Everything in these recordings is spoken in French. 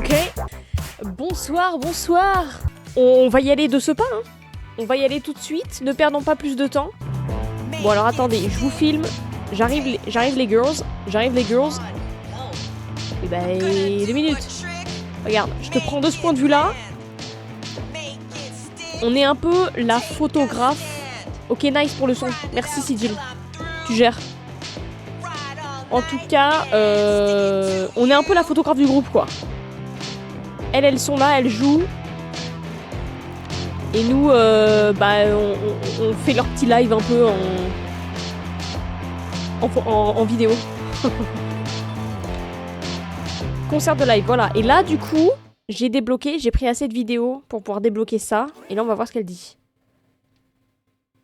Ok. Bonsoir, bonsoir. On va y aller de ce pas, hein. On va y aller tout de suite, ne perdons pas plus de temps. Bon alors attendez, je vous filme. J'arrive les girls. Et bah 2 minutes. Regarde, je te prends de ce point de vue là. On est un peu la photographe. Ok, nice pour le son. Merci Sigil. Tu gères. En tout cas, on est un peu la photographe du groupe quoi. Elles sont là, elles jouent. Et nous, on fait leur petit live un peu en vidéo. Concert de live, voilà. Et là, du coup, j'ai pris assez de vidéos pour pouvoir débloquer ça. Et là, on va voir ce qu'elle dit.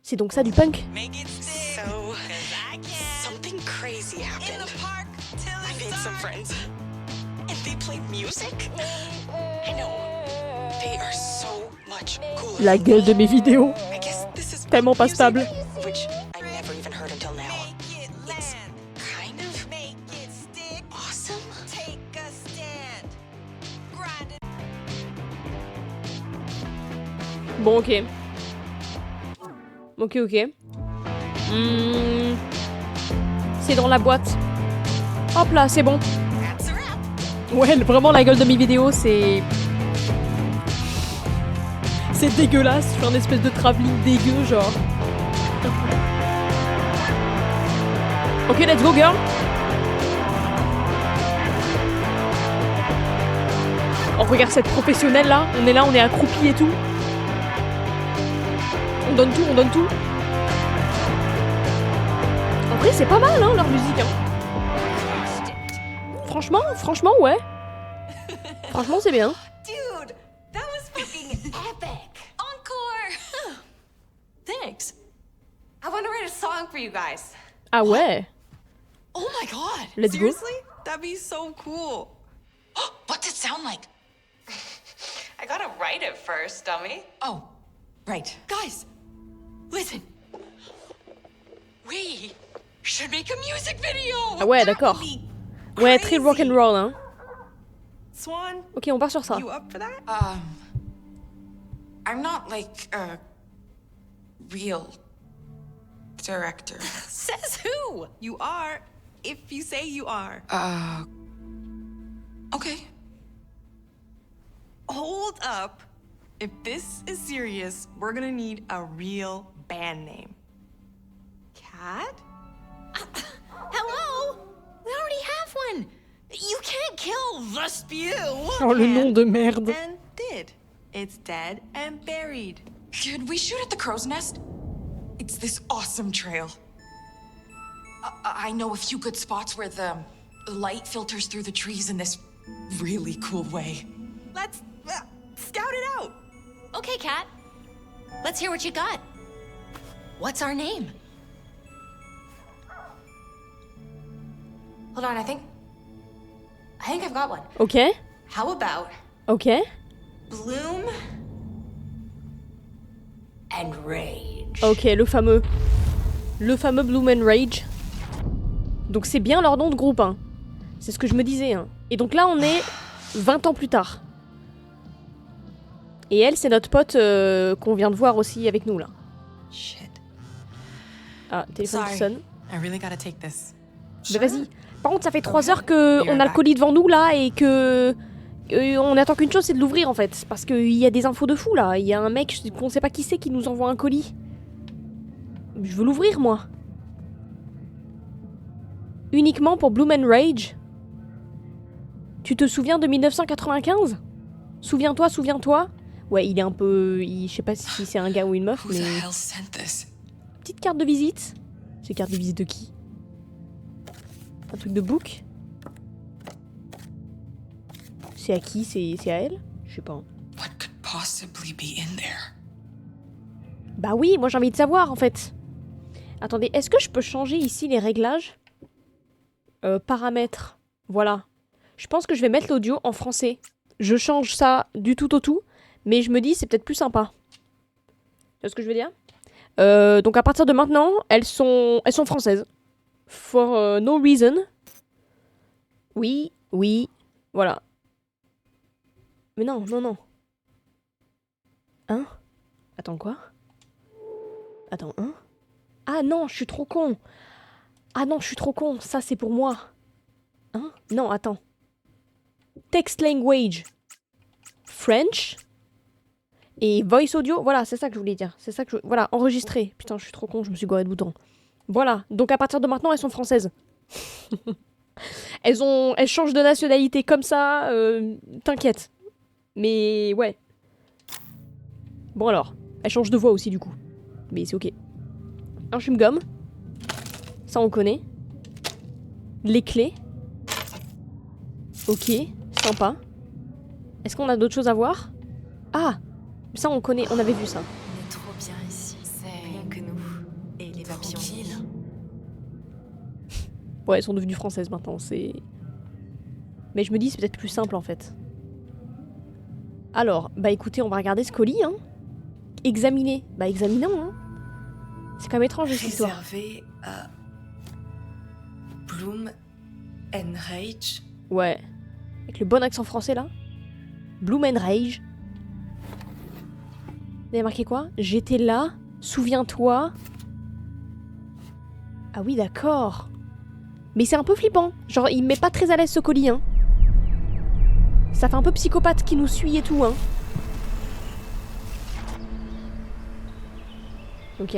C'est donc ça du punk? La gueule de mes vidéos. Tellement pas stable. Bon, ok. Ok. C'est dans la boîte. Hop là, c'est bon. Ouais, vraiment la gueule de mes vidéos, c'est... C'est dégueulasse, je fais un espèce de travelling dégueu, genre. Ok, let's go, girl. Oh, regarde cette professionnelle là. On est là, on est accroupi et tout. On donne tout. En vrai, c'est pas mal, hein, leur musique, hein. Franchement, ouais. Franchement, c'est bien. Dude, that was fucking epic. Encore. Thanks. I want to write a song for you guys. Ah ouais. Oh my god. Let's go. Seriously? That'd be so cool. What's it sound like? I gotta write it first, dummy. Oh, right. Guys, listen. We should make a music video. Ah ouais, d'accord. Ouais, très rock'n'roll, hein. Swan, Ok, on part sur ça. you up for that? I'm not like a real director. Says who? You are, if you say you are. Okay. Hold up. If this is serious, we're gonna need a real band name. Cat? Hello? We already have one. You can't kill the spew. Oh, le nom de merde. And did. It's dead and buried. Could we shoot at the crow's nest? It's this awesome trail. I know a few good spots where the light filters through the trees in this really cool way. Let's scout it out. Okay, Kat. Let's hear what you got. What's our name? Hold on, I think I've got one. Ok. How about Ok. Bloom and Rage? Ok, le fameux Bloom and Rage. Donc c'est bien leur nom de groupe, hein. C'est ce que je me disais, hein. Et donc là, on est 20 ans plus tard. Et elle, c'est notre pote qu'on vient de voir aussi avec nous, là. Shit. Ah, téléphone qui sonne. I really gotta take this. Mais vas-y. Par contre, ça fait 3 heures qu'on a le colis devant nous, là, et que... on attend qu'une chose, c'est de l'ouvrir, en fait. Parce qu'il y a des infos de fou, là. Il y a un mec, qu'on sait pas qui c'est, qui nous envoie un colis. Je veux l'ouvrir, moi. Uniquement pour Bloom and Rage. Tu te souviens de 1995 ? Souviens-toi. Ouais, il est un peu... Je sais pas si c'est un gars ou une meuf, Who mais... the hell sent this? Petite carte de visite. C'est carte de visite de qui ? Un truc de book ? C'est à qui ? C'est à elle ? Je sais pas. What could possibly be in there? Bah oui, moi j'ai envie de savoir en fait. Attendez, est-ce que je peux changer ici les réglages ? Paramètres. Voilà. Je pense que je vais mettre l'audio en français. Je change ça du tout au tout, mais je me dis c'est peut-être plus sympa. Tu vois ce que je veux dire ? Donc à partir de maintenant, elles sont françaises. For no reason. Oui, voilà. Mais non, non, non. Hein? Attends, quoi? Attends, hein? Ah non, je suis trop con. Ah non, je suis trop con. Ça, c'est pour moi. Hein? Non, attends. Text language. French. Et voice audio. Voilà, c'est ça que je voulais dire. C'est ça que je... Voilà, enregistrer. Putain, je suis trop con, je me suis gouré de bouton. Voilà. Donc à partir de maintenant, elles sont françaises. Elles changent de nationalité comme ça. T'inquiète. Mais ouais. Bon alors. Elles changent de voix aussi du coup. Mais c'est ok. Un chewing-gum. Ça on connaît. Les clés. Ok. Sympa. Est-ce qu'on a d'autres choses à voir? Ah! Ça on connaît, on avait vu ça. On est trop bien ici. C'est rien que nous. Et les papillons. Ouais, elles sont devenues françaises maintenant, c'est... Mais je me dis c'est peut-être plus simple en fait. Alors, bah écoutez, on va regarder ce colis, hein. Examiner. Bah examinons, hein. C'est quand même étrange cette histoire. Réservé à Bloom and Rage. Ouais. Avec le bon accent français là. Bloom and Rage. Vous avez marqué quoi? J'étais là. Souviens-toi. Ah oui, d'accord. Mais c'est un peu flippant. Genre, il me met pas très à l'aise ce colis, hein. Ça fait un peu psychopathe qui nous suit et tout, hein. Ok.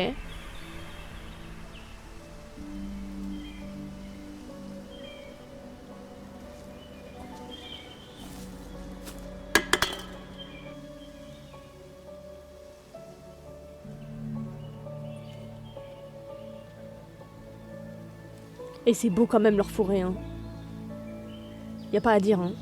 Et c'est beau quand même leur forêt, hein. Y a pas à dire, hein.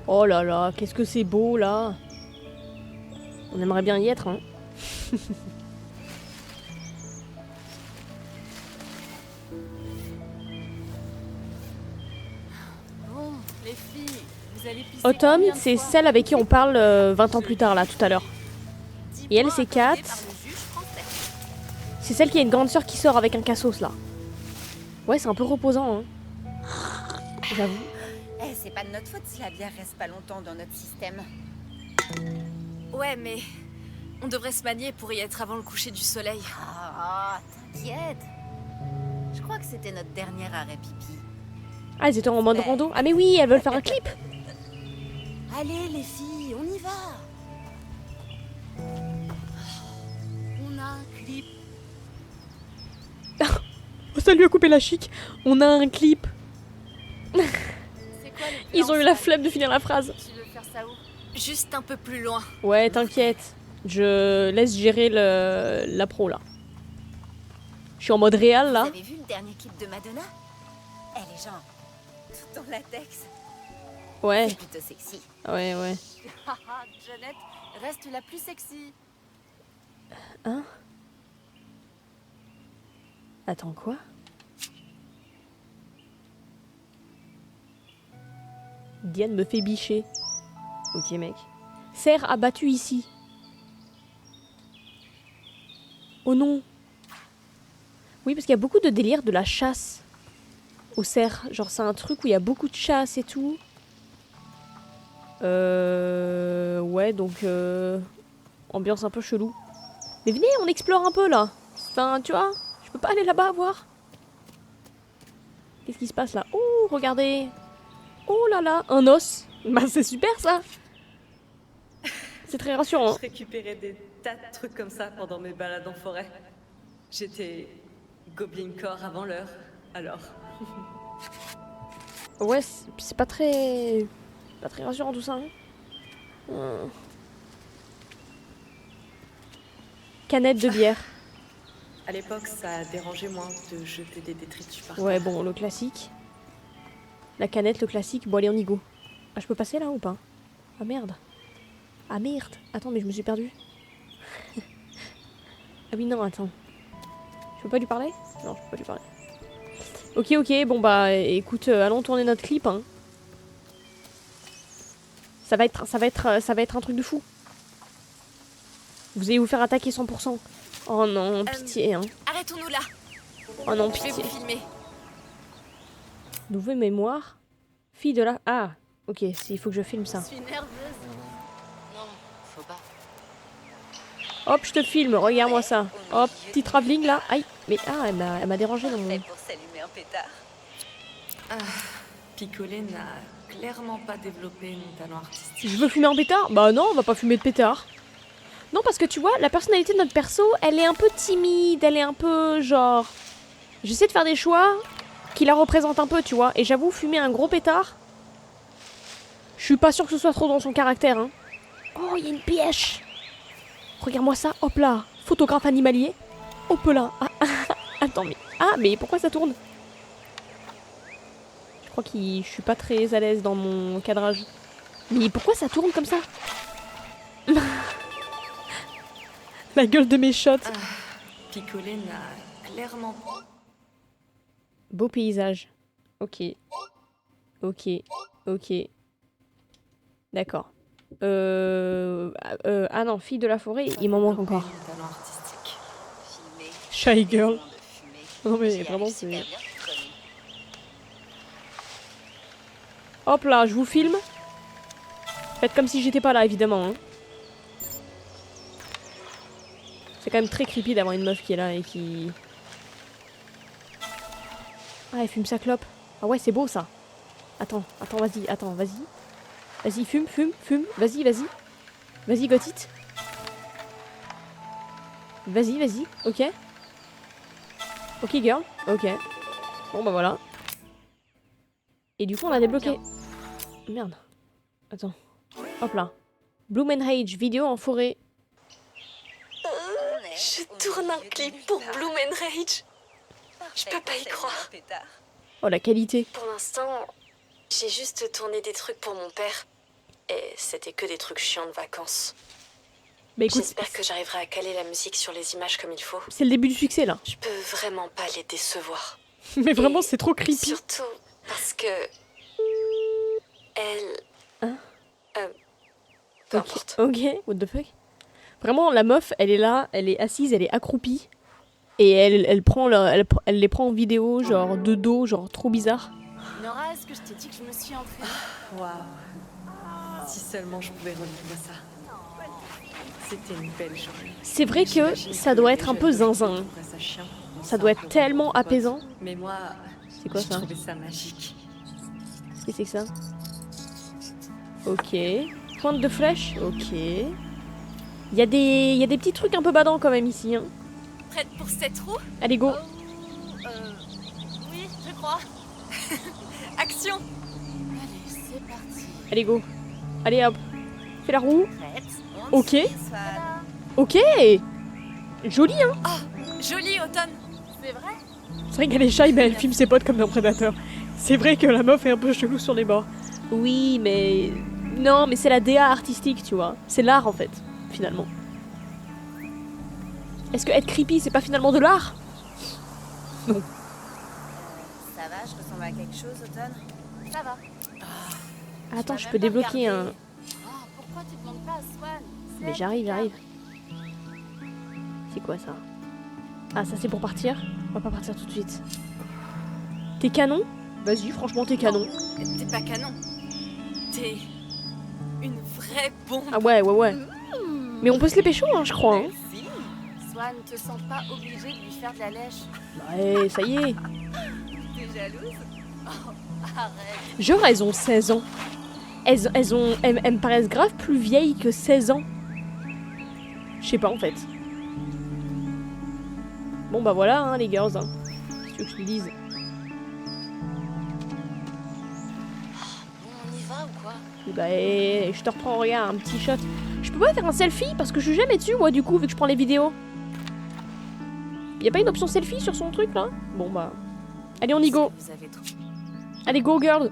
Oh là là, qu'est-ce que c'est beau là. On aimerait bien y être, hein. Bon, les filles, vous allez pisser Autumn, combien de c'est fois? celle avec qui on parle 20 ans plus tard là, tout à l'heure. 10 Et elle, points c'est accordés Kat. par le juge français. C'est celle qui a une grande sœur qui sort avec un cassos là. Ouais, c'est un peu reposant, hein. J'avoue. Eh, c'est pas de notre faute si la bière reste pas longtemps dans notre système. Ouais, mais on devrait se manier pour y être avant le coucher du soleil. Ah, t'inquiète. Je crois que c'était notre dernier arrêt pipi. Ah, elles étaient en mode rando. Ah mais oui, elles veulent faire un clip. Allez, les filles, on y va. On a un clip. Ça lui a coupé la chic. On a un clip. C'est quoi le Ils plan, ont eu la ça? flemme de finir la phrase. Tu veux faire ça où? Juste un peu plus loin. Ouais, t'inquiète. Je laisse gérer la pro là. Je suis en mode réel Vous là. avez vu le dernier clip de Madonna? Elle est genre tout en latex. Ouais, C'est plutôt sexy. ouais, ouais. Haha, Jeannette, reste la plus sexy. Hein? Attends, quoi? Diane me fait bicher. Ok, mec. Cerf abattu ici. Oh non. Oui, parce qu'il y a beaucoup de délire de la chasse au cerf. Genre, c'est un truc où il y a beaucoup de chasse et tout. Ouais, donc... ambiance un peu chelou. Mais venez, on explore un peu, là. Enfin, tu vois, je peux pas aller là-bas voir. Qu'est-ce qui se passe, là? Oh, regardez. Oh là là, un os. Bah, c'est super, ça. C'est très rassurant. Je récupérais des tas de trucs comme ça pendant mes balades en forêt. J'étais Goblin Core avant l'heure, alors. Ouais, c'est pas très... Pas très rassurant, tout ça, hein. Canette de bière. À l'époque, ça dérangeait moins de jeter des détritus par Ouais, terre. bon, le classique. La canette, le classique. Bon, allez, on y go. Ah, je peux passer, là, ou pas? Ah, merde. Ah, merde. Attends, mais je me suis perdue. Ah oui, non, attends. Je peux pas lui parler? Non, je peux pas lui parler. Ok, ok, bon, bah, écoute, allons tourner notre clip, hein. Ça va être un truc de fou. Vous allez vous faire attaquer 100%. Oh non, pitié, hein. Arrêtons-nous là. Oh non, Je vais pitié. vous filmer. Nouveau mémoire. Fille de la... Ah, ok, il faut que je filme ça. Je suis nerveuse. Non, faut pas. Hop, je te filme, regarde-moi ça. Hop, petit travelling là. Aïe, mais ah, elle m'a dérangé dans mon... Pour s'allumer un pétard. Picolé n'a clairement pas développé mon talent artistique. Je veux fumer un pétard? Bah non, on va pas fumer de pétard. Non, parce que tu vois, la personnalité de notre perso, elle est un peu timide, elle est un peu genre... J'essaie de faire des choix qui la représentent un peu, tu vois. Et j'avoue, fumer un gros pétard, je suis pas sûre que ce soit trop dans son caractère, hein. Oh, il y a une pêche. Regarde-moi ça, hop là. Photographe animalier. Hop là. Ah, attends, mais... Ah, mais pourquoi ça tourne? Je crois que je suis pas très à l'aise dans mon cadrage. Mais pourquoi ça tourne comme ça? La gueule de mes shots. Picolé n'a clairement pas... Beau paysage. Ok. Ok. Ok. D'accord. Ah non, fille de la forêt, il m'en manque encore. Mon talent artistique. Filmer. Shy girl. De fumer. Non mais J'y arrive vraiment super c'est... bien, promis. Hop là, je vous filme. Faites comme si j'étais pas là, évidemment. Hein. C'est quand même très creepy d'avoir une meuf qui est là et qui... Ah, elle fume sa clope. Ah ouais, c'est beau ça. Attends, vas-y. Vas-y, fume. Vas-y. Vas-y, got it. Vas-y, ok. Ok, girl, ok. Bon, bah voilà. Et du coup, on a débloqué. Merde. Attends. Hop là. Bloom and Rage, vidéo en forêt. Je tourne un clip pour Bloom and Rage. Je peux pas y croire. Oh, la qualité. Pour l'instant, j'ai juste tourné des trucs pour mon père. Et c'était que des trucs chiants de vacances. Bah écoute, J'espère que j'arriverai à caler la musique sur les images comme il faut. c'est le début du succès là. Je peux vraiment pas les décevoir. Mais vraiment, Et c'est trop creepy. Surtout parce que... Elle... Hein peu Ok, importe. ok, what the fuck. Vraiment, la meuf, elle est là, elle est assise, elle est accroupie. Et elle les prend en vidéo, genre de dos, genre trop bizarre. Nora, est-ce que je t'ai dit que je me suis entraînée? Waouh. Si seulement je pouvais revivre ça. C'était une belle journée. C'est vrai que J'imagine ça doit les être un jeunes peu filles zinzin. trouveraient ça chiant. Ça doit être tellement Pote. apaisant. Mais moi, C'est quoi je ça? trouvais ça magique. Qu'est-ce que c'est que ça? Ok. Pointe de flèche? Ok. Il y a des petits trucs un peu badants quand même ici. Hein. Prête pour cette roue? Allez, go. Oui, je crois. Action! Allez, c'est parti. Allez, go. Allez, hop. Fais la roue. Prête? Ok. Ok. Joli, hein. Joli, Automne. C'est vrai? C'est vrai qu'elle est shy, mais elle filme ses potes comme dans Predator. C'est vrai que la meuf est un peu chelou sur les bords. Oui, mais... Non, mais c'est la DA artistique, tu vois. C'est l'art, en fait, finalement. Est-ce que être creepy, c'est pas finalement de l'art? Ça va, je ressemble à quelque chose, Automne? Ça va. Attends, je peux débloquer un... Oh, pourquoi tu demandes pas à Swan? Mais j'arrive. C'est quoi ça? Ah, ça c'est pour partir? On va pas partir tout de suite. T'es canon? Vas-y, franchement, t'es canon. T'es pas canon. T'es une vraie bombe. Ah ouais. Mais on peut se les pécho, hein, je crois. Hein. Swan, te sens pas obligé de lui faire de la lèche. Ouais, ça y est. T'es jalouse? Oh, arrête. Genre, elles ont 16 ans. Elles me paraissent grave plus vieilles que 16 ans. Je sais pas, en fait. Bon, bah voilà, hein, les girls. Hein. Si tu veux que je te le dise. On y va ou quoi? Et bah, je te reprends, regarde, un petit shot. Je peux pas faire un selfie parce que je suis jamais dessus, moi, du coup, vu que je prends les vidéos. Y a pas une option selfie sur son truc, là? Bon, bah... Allez, on y go. Vous avez trop. Allez, go, girl.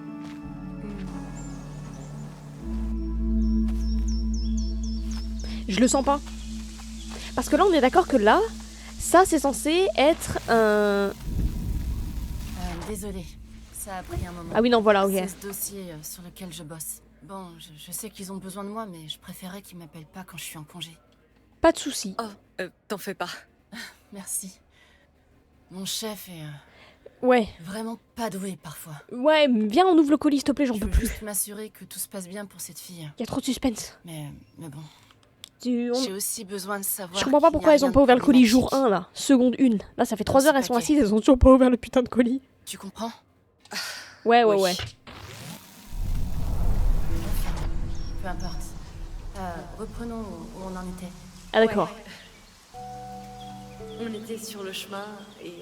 Je le sens pas. Parce que là, on est d'accord que là, ça, c'est censé être un... Désolée, ça a pris un moment. Ah oui, non, voilà, ok. C'est ce dossier sur lequel je bosse. Bon, je sais qu'ils ont besoin de moi, mais je préférais qu'ils m'appellent pas quand je suis en congé. Pas de soucis. Oh, t'en fais pas. Merci. Mon chef est Ouais. vraiment pas doué parfois. Ouais, viens, on ouvre le colis, s'il te plaît, j'en Je peux veux plus. juste m'assurer que tout se passe bien pour cette fille. Y a trop de suspense. Mais bon, On- j'ai aussi besoin de savoir. Je comprends pas qu'il n'y a pourquoi elles rien ont de pas ouvert le colis jour problématique. 1, là. Seconde 1. Là, ça fait 3 Dans heures, ce elles sont paquet. assises, elles ont toujours pas ouvert le putain de colis. Tu comprends? Ouais, Oui. ouais. Peu importe. Reprenons où on en était. Ah, d'accord. On était sur le chemin et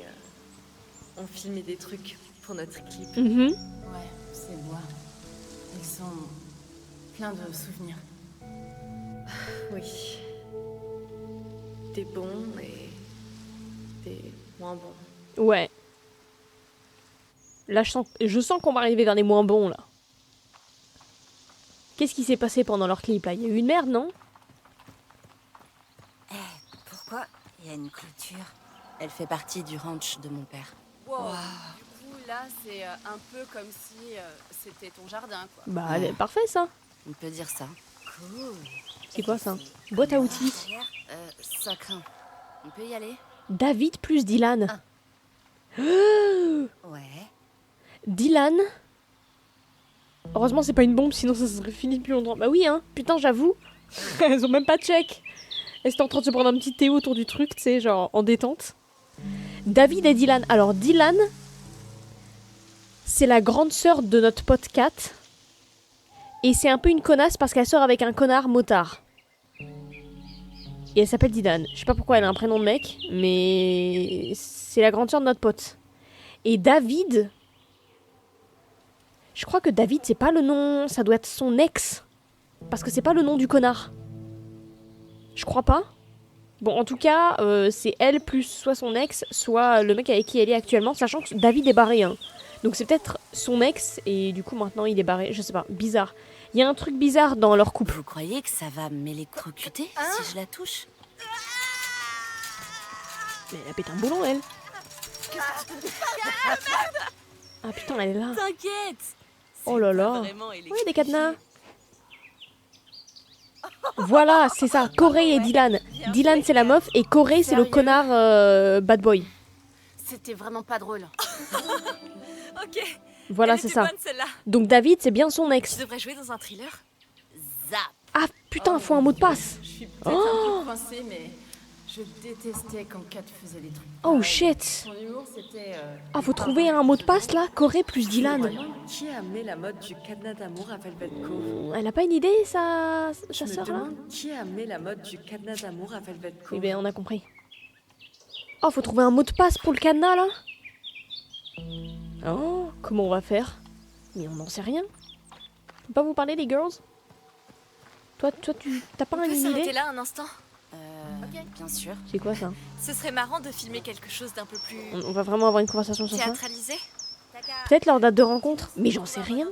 on filmait des trucs pour notre clip. Mhm. Ouais, ces bois. Ils sont pleins de souvenirs. Oui. Des bons et des moins bons. Ouais. Là, je sens qu'on va arriver vers les moins bons, là. Qu'est-ce qui s'est passé pendant leur clip, là? Il y a eu une merde, non? Pourquoi il y a une clôture? Elle fait partie du ranch de mon père. Wow. Du coup, là, c'est un peu comme si c'était ton jardin, quoi. Bah, parfait, ça. On peut dire ça. Cool. C'est quoi, ça? Boîte à outils. Ça craint. On peut y aller? David plus Dylan. Ouais. Dylan? Heureusement, c'est pas une bombe, sinon ça serait fini depuis longtemps. Bah oui, hein. Putain, j'avoue. Elles ont même pas de check. Elles étaient en train de se prendre un petit thé autour du truc, tu sais, genre en détente. David et Dylan. Alors, Dylan, c'est la grande sœur de notre pote Kat. Et c'est un peu une connasse parce qu'elle sort avec un connard motard. Et elle s'appelle Dylan. Je sais pas pourquoi elle a un prénom de mec, mais c'est la grande sœur de notre pote. Et David... Je crois que David, c'est pas le nom... Ça doit être son ex. Parce que c'est pas le nom du connard. Je crois pas. Bon, en tout cas, c'est elle plus soit son ex, soit le mec avec qui elle est actuellement, sachant que David est barré, hein. Donc c'est peut-être son ex, et du coup maintenant il est barré, je sais pas, bizarre. Il y a un truc bizarre dans leur couple. Vous croyez que ça va m'électrocuter si je la touche? Mais elle a pété un boulon, elle. Ah putain, elle est là. T'inquiète. Oh là là. Oui, des cadenas. Voilà, c'est ça, Corey et Dylan. Dylan, c'est la meuf, et Corey, c'est le Sérieux connard bad boy. C'était vraiment pas drôle. Ok. Voilà, Elle c'est était ça. bonne, celle-là. Donc David, c'est bien son ex. Tu devrais jouer dans un thriller. Zap. Ah putain, faut un mot de passe. Je suis peut-être un peu coincée, mais je détestais quand Kat faisait des trucs. Oh pareils. shit. Son humour, c'était. Ah, faut trouver un mot de passe là, Corey plus Dylan. Qui a amené la mode du cadenas d'amour à Velvet Cove? Elle a pas une idée, sa Je me sœur là? demande qui a amené la mode du cadenas d'amour à Velvet Cove. Eh ben, on a compris. Oh, faut trouver un mot de passe pour le cadenas là. Oh, comment on va faire? Mais on n'en sait rien. Faut pas vous parler les girls? Toi, tu t'as pas On peut une s'arrêter idée? là un instant. Bien sûr. C'est quoi ça? Ce serait marrant de filmer quelque chose d'un peu plus On va vraiment avoir une conversation sur ça? théâtralisé. Peut-être leur date de rencontre, mais j'en sais rien.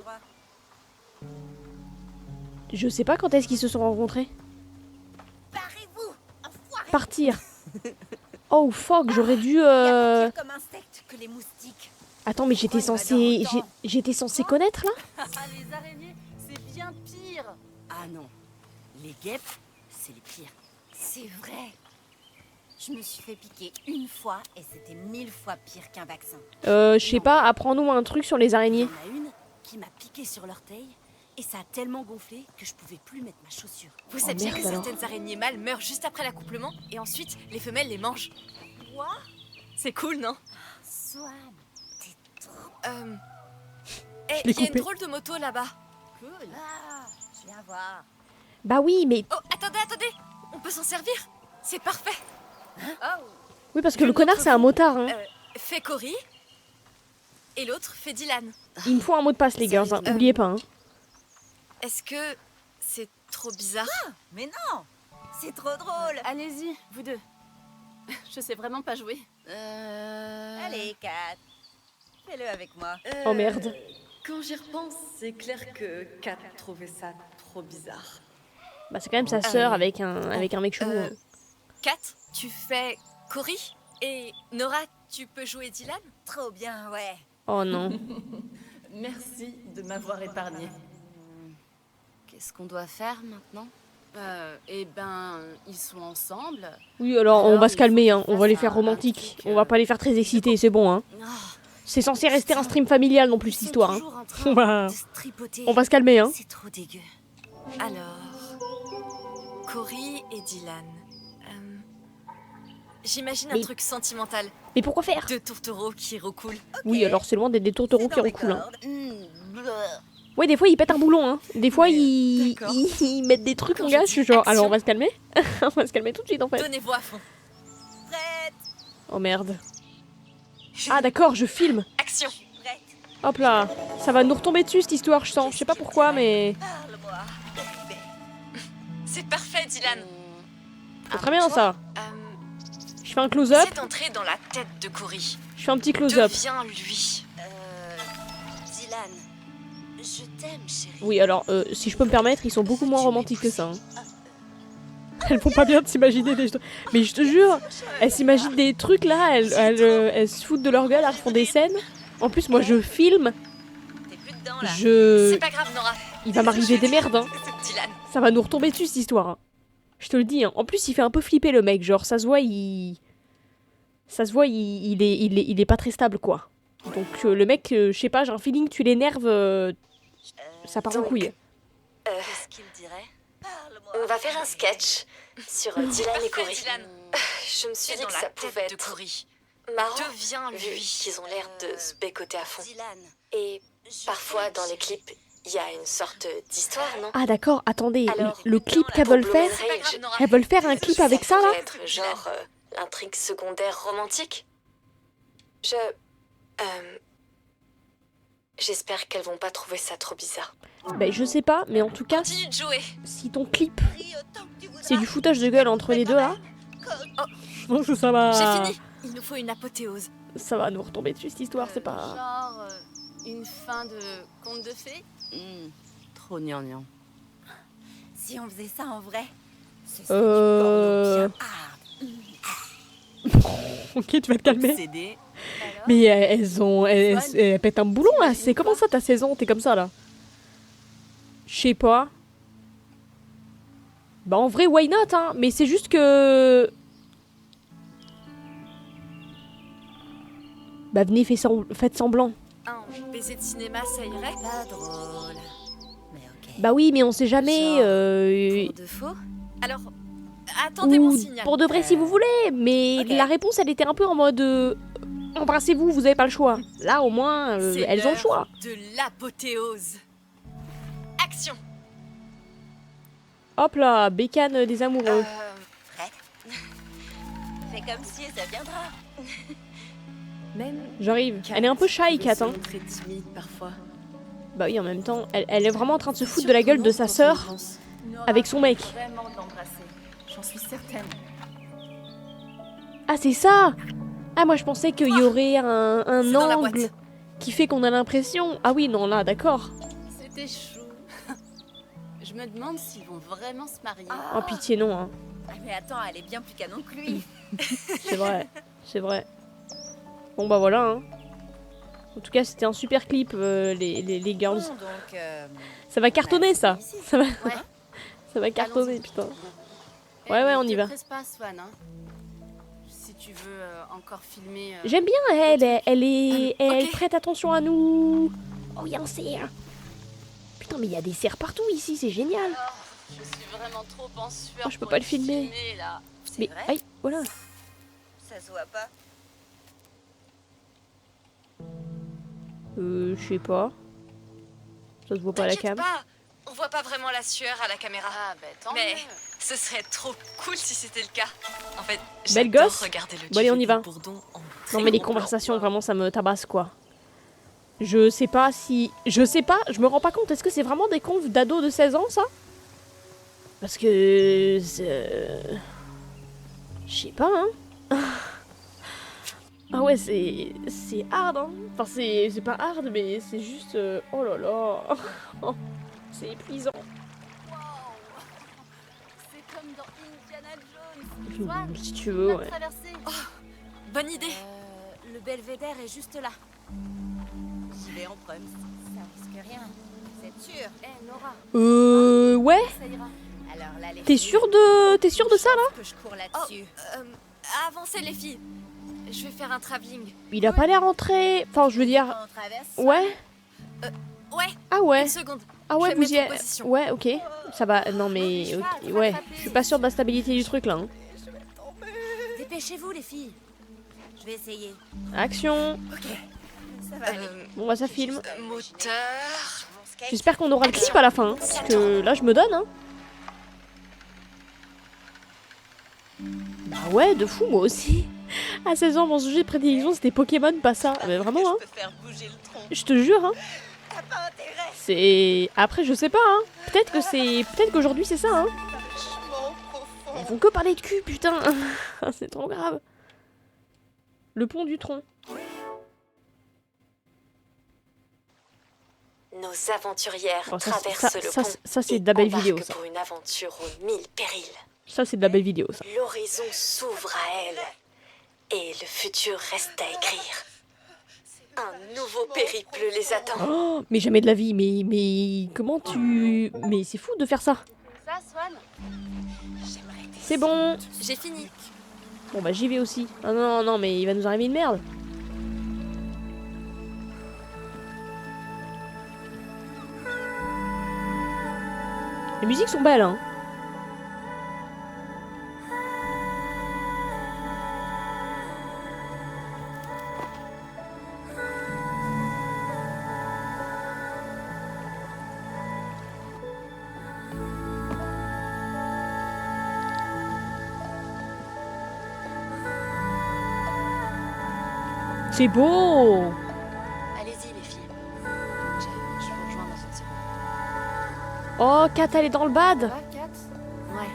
Je sais pas quand est-ce qu'ils se sont rencontrés. Barrez-vous, enfoiré. Partir. Oh fuck, j'aurais dû. Il y a pire comme insecte que les moustiques. Attends, mais j'étais censée. J'étais censée connaître là? Les araignées, c'est bien pire. Ah non, les guêpes, c'est les pires. C'est vrai. Je me suis fait piquer une fois et c'était 1000 fois pire qu'un vaccin. Je sais pas, apprends-nous un truc sur les Il y araignées. en a une qui m'a piqué sur l'orteil et ça a tellement gonflé que je pouvais plus mettre ma chaussure. Vous Oh, saviez merde, que alors. certaines araignées mâles meurent juste après l'accouplement et ensuite les femelles les mangent. Quoi? C'est cool, non? Swan, t'es trop Eh, l'ai il y a coupé. une drôle de moto là-bas. cool. Ah, je viens voir. Bah oui, mais. Oh, attendez, on peut s'en servir. C'est parfait. Oui, parce que le connard c'est un motard, hein. Fait Cory et l'autre fait Dylan. Il me faut un mot de passe, les girls, hein. Oubliez pas, hein. Est-ce que c'est trop bizarre? Mais non, c'est trop drôle. Allez-y, vous deux. Je sais vraiment pas jouer. Allez, Kat, fais-le avec moi. Oh merde. Quand j'y repense, c'est clair que Kat trouvait ça trop bizarre. Bah c'est quand même sa sœur avec un mec chelou. hein. Kat, tu fais Cory et Nora, tu peux jouer Dylan? Trop bien, ouais. Oh non. Merci de m'avoir épargné. Qu'est-ce qu'on doit faire maintenant? Eh ben, ils sont ensemble. Oui, alors on Alors, va se il calmer, faut hein. qu'ils On va les fassent faire un romantiques. truc, On va pas les faire très excités, c'est bon, hein. Oh, C'est censé rester un stream familial non plus, cette histoire, hein. On va... de se tripoter. on va se calmer, hein. C'est trop dégueu. Alors, Cory et Dylan. J'imagine un Mais- truc sentimental. Mais pourquoi faire? Deux tourtereaux qui recoulent. Oui, alors c'est loin d'être des tourtereaux qui recoulent, hein. Bleu. Ouais, des fois ils pètent un boulon, hein. Des fois ils... d'accord. ils mettent des trucs, Quand mon je gars. dis Je suis genre, action. alors on va se calmer. On va se calmer tout de suite, en fait. Donnez-vous à fond. Prête. Oh merde. Ah d'accord, je filme. Action. Prête. Hop là. Ça va nous retomber dessus, cette histoire, je sens. Je sais pas pourquoi, mais... Parle-moi. C'est parfait, Dylan. C'est très bien, ça. Euh, Je fais un close-up. Essaie d'entrer dans la tête de Cory. Je fais un petit close-up. Deviens lui. Dylan, je t'aime, chérie. Oui, alors, si je peux me permettre, ils sont beaucoup moins romantiques que ça, hein. Elles font pas bien de s'imaginer des trucs. Mais je te jure, elles s'imaginent des trucs là, elles se foutent de leur gueule, elles font des scènes. En plus, moi je filme, T'es plus dedans là. C'est pas grave, Nora. il va m'arriver des merdes, hein. Dylan. Ça va nous retomber dessus cette histoire, hein. Je te le dis, hein. En plus, il fait un peu flipper le mec, genre ça se voit, il est pas très stable, quoi. Donc le mec, je sais pas, j'ai un feeling, tu l'énerves, ça part en Donc, couille. Qu'est-ce qu'il dirait? Parle-moi. On va faire un sketch sur Dylan et Cory. Dylan. Je me suis dit dans que la ça tête pouvait de être Cory. marrant, Deviens vu lui. qu'ils ont l'air de se bécoter à fond. Dylan, Et je parfois, t'aime, dans les chérie. clips, il y a une sorte d'histoire, non? Ah d'accord, attendez, Alors, le clip qu'elles Pour veulent faire, Bloom and Rage, elles veulent faire un clip avec ça, là? pourrait être genre l'intrigue secondaire romantique. J'espère qu'elles vont pas trouver ça trop bizarre. Ben je sais pas, mais en tout cas, Continue de jouer. si ton clip, Crie autant que tu voudras. c'est du foutage de gueule entre les deux, là, je pense que ça va... J'ai fini. Il nous faut une apothéose. Ça va nous retomber dessus, cette histoire, c'est pas... Genre, une fin de conte de fées. Trop gnangnan. Si on faisait ça en vrai, ce serait Euh... du porno bien hard. Ok, tu vas te calmer. Obsédé. Mais elles pètent un boulon, là. C'est comment ça, ta saison? T'es comme ça, là? Je sais pas. Bah, en vrai, why not, hein. Mais c'est juste que... Bah, venez, faites semblant. Un baiser de cinéma, ça irait? Pas drôle. Mais ok. Bah oui, mais on sait jamais... Pour de faux? Alors, attendez mon Ou signal. pour de vrai, si vous voulez. Mais Ok. la réponse, elle était un peu en mode... embrassez-vous, vous avez pas le choix. Là, au moins, C'est elles ont le l'heure choix. de l'apothéose. Action. Hop là, bécane des amoureux. Prête. Fais comme si et ça viendra. Même J'arrive. Elle est un peu shy, Kat, hein. très timide parfois. Bah oui, en même temps, elle est vraiment en train de se foutre de la gueule de sa sœur avec son mec. Vraiment de l'embrasser. J'en suis certaine. Ah, c'est ça! Ah, moi je pensais qu'il y aurait un C'est dans la angle boîte. qui fait qu'on a l'impression. Ah oui, non, là, d'accord. C'était chou. Je me demande s'ils vont vraiment se marier. Oh, pitié, non, hein. Ah, mais attends, elle est bien plus canon que lui. C'est vrai, c'est vrai. Bon, bah voilà, hein. En tout cas, c'était un super clip, les girls. Bon, donc, Ça va cartonner, ça. ici. Ça va, Ouais. ça va cartonner, Allons-y. putain. Eh, Ouais, on ne y te va. presse pas, Swan, hein. Si tu veux encore filmer... J'aime bien, elle Ok. prête attention à nous. Oh, il y a un cerf. Putain, mais il y a des cerfs partout ici, c'est génial. Je suis vraiment trop en sueur Oh, je peux pour pas le être filmer. filmée, là. C'est Mais, vrai aïe, voilà. Ça se voit pas. Je sais pas. Ça se voit pas à la T'inquiète cam. pas, on voit pas vraiment la sueur à la caméra. Ah, bah tant Mais mieux. ce serait trop cool si c'était le cas. En fait, Belle j'adore gosse. regarder le Bon, allez, on y duvet va. de Bourdon en Non, mais les très gros conversations, plan. vraiment, ça me tabasse, quoi. Je sais pas si... Je sais pas, je me rends pas compte. Est-ce que c'est vraiment des confs d'ados de 16 ans, ça? Parce que... Je sais pas, hein. Ah ouais, c'est hard, hein. Enfin, c'est pas hard, mais c'est juste... Oh là là. C'est épuisant. Wow. C'est comme dans Indiana Jones. Swan, Si tu veux, on a ouais. traversé. Bonne idée. Le belvédère est juste là. J'y vais en prime. Ça risque rien. C'est sûr. Eh, Nora, Ouais. ça ira. Alors là, Voilà les T'es filles. sûr de ça là? Que je cours là-dessus. Avancez les filles. Je vais faire un travelling. Il a pas l'air entré. Enfin, je veux dire. Quand on traverse, Ouais. Ouais, Ah ouais. une seconde. Ah ouais, Je vais vous me y mettre en êtes. position. Ouais, ok. Ça va. Non mais. Ok, ouais. Je suis pas sûre de la stabilité du truc là. Hein. dépêchez-vous les filles. Je vais essayer. Action. Ça va aller. Bon bah ça filme. Moteur. J'espère qu'on aura le clip à la fin. Hein, parce que là je me donne. Hein. Bah ouais, de fou moi aussi. À 16 ans, mon sujet de prédilection c'était Pokémon, pas ça. Mais vraiment, hein. Je te jure, hein. C'est. Après, je sais pas, hein. Peut-être que c'est. Peut-être qu'aujourd'hui c'est ça, hein. Elles vont que parler de cul, putain. C'est trop grave. Le pont du tronc. Nos aventurières Oh, ça, traversent ça, le ça, pont ça, c'est et de la belle embarquent vidéo, ça. pour une aventure aux 1000 périls. Ça, c'est de la belle vidéo, ça. L'horizon s'ouvre à elle et le futur reste à écrire. Un nouveau périple les attend. Oh, mais jamais de la vie. Mais comment tu. Mais c'est fou de faire ça. Ça, Swan? C'est bon. J'ai fini. Bon bah j'y vais aussi. Ah non, non, mais il va nous arriver une merde. Les musiques sont belles, hein. C'est beau. Allez-y les filles. Je vous rejoins dans une seconde. Oh, Kat, elle est dans le bad. Ça va, Kat? Ouais.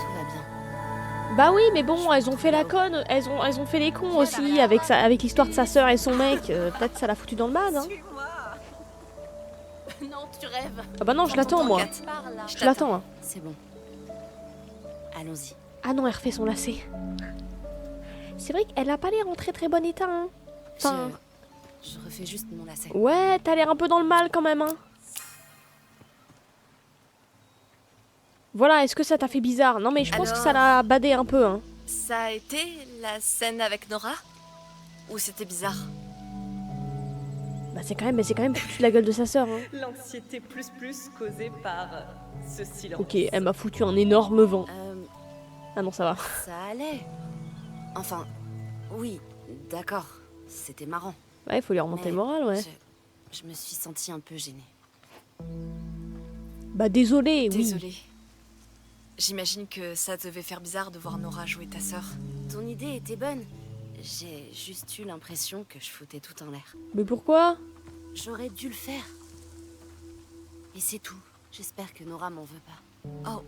Tout va bien. Bah oui, mais bon, elles ont fait la conne. Elles ont fait les cons aussi avec l'histoire de sa sœur et son mec. Peut-être ça l'a foutu dans le bad, hein. Non, tu rêves. Ah bah non, je l'attends, moi. Kat, par là. Je l'attends, hein. C'est bon. Allons-y. Ah non, elle refait son lacet. C'est vrai qu'elle a pas l'air en très très bon état, hein. Enfin, Je refais juste mon lacet. ouais, t'as l'air un peu dans le mal quand même, hein. Voilà, est-ce que ça t'a fait bizarre? Non mais je pense que ça l'a badé un peu, hein. Ça a été la scène avec Nora? Ou c'était bizarre? Bah c'est quand même foutu de la gueule de sa sœur, hein. L'anxiété plus causée par ce silence. Ok, elle m'a foutu un énorme vent. Ah non, ça va. Ça allait. Enfin, oui, d'accord. C'était marrant. Ouais, il faut lui remonter Mais le moral, ouais. Je me suis sentie un peu gênée. Bah désolé, oui. Désolée. J'imagine que ça devait faire bizarre de voir Nora jouer ta sœur. Ton idée était bonne. J'ai juste eu l'impression que je foutais tout en l'air. Mais pourquoi? J'aurais dû le faire. Et c'est tout. J'espère que Nora m'en veut pas. Oh,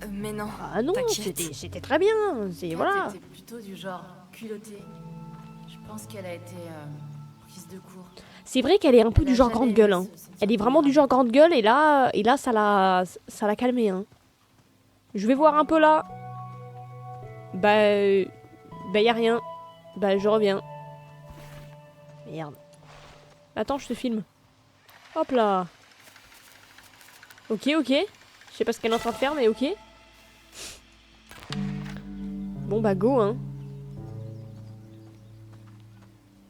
mais non. Ah non, T'inquiète. c'était très bien. C'est voilà. Kat était plutôt du genre culottée. Je pense qu'elle a été prise de court. C'est vrai qu'elle est un peu Elle du a genre jamais grande gueule, aimé hein. se sentir Elle est vraiment du genre grande gueule et là ça l'a calmée, hein. Je vais voir un peu là. Bah y a rien. Bah je reviens. Merde. Attends, je te filme. Hop là. Ok. Je sais pas ce qu'elle est en train de faire, mais ok. Bon bah go, hein.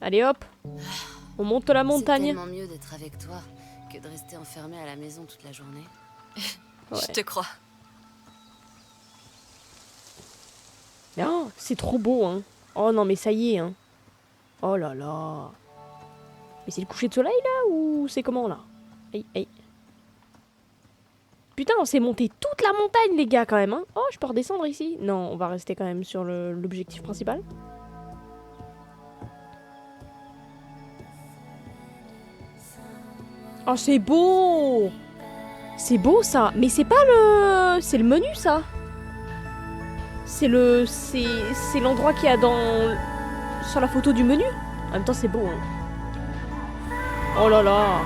Allez hop. On monte la C'est montagne. tellement mieux d'être avec toi que de rester enfermée à la maison toute la journée. Ouais. Je te crois. Oh, c'est trop beau, hein. Oh non, mais ça y est, hein. Oh là là. Mais c'est le coucher de soleil, là, ou c'est comment, là? Aïe. Putain, on s'est monté toute la montagne, les gars, quand même, hein. Oh, je peux redescendre ici? Non, on va rester quand même sur l'objectif principal. Oh, c'est beau! C'est beau, ça. Mais c'est pas le... C'est le menu, ça. C'est l'endroit qu'il y a sur la photo du menu. En même temps, c'est beau, hein. Oh là là.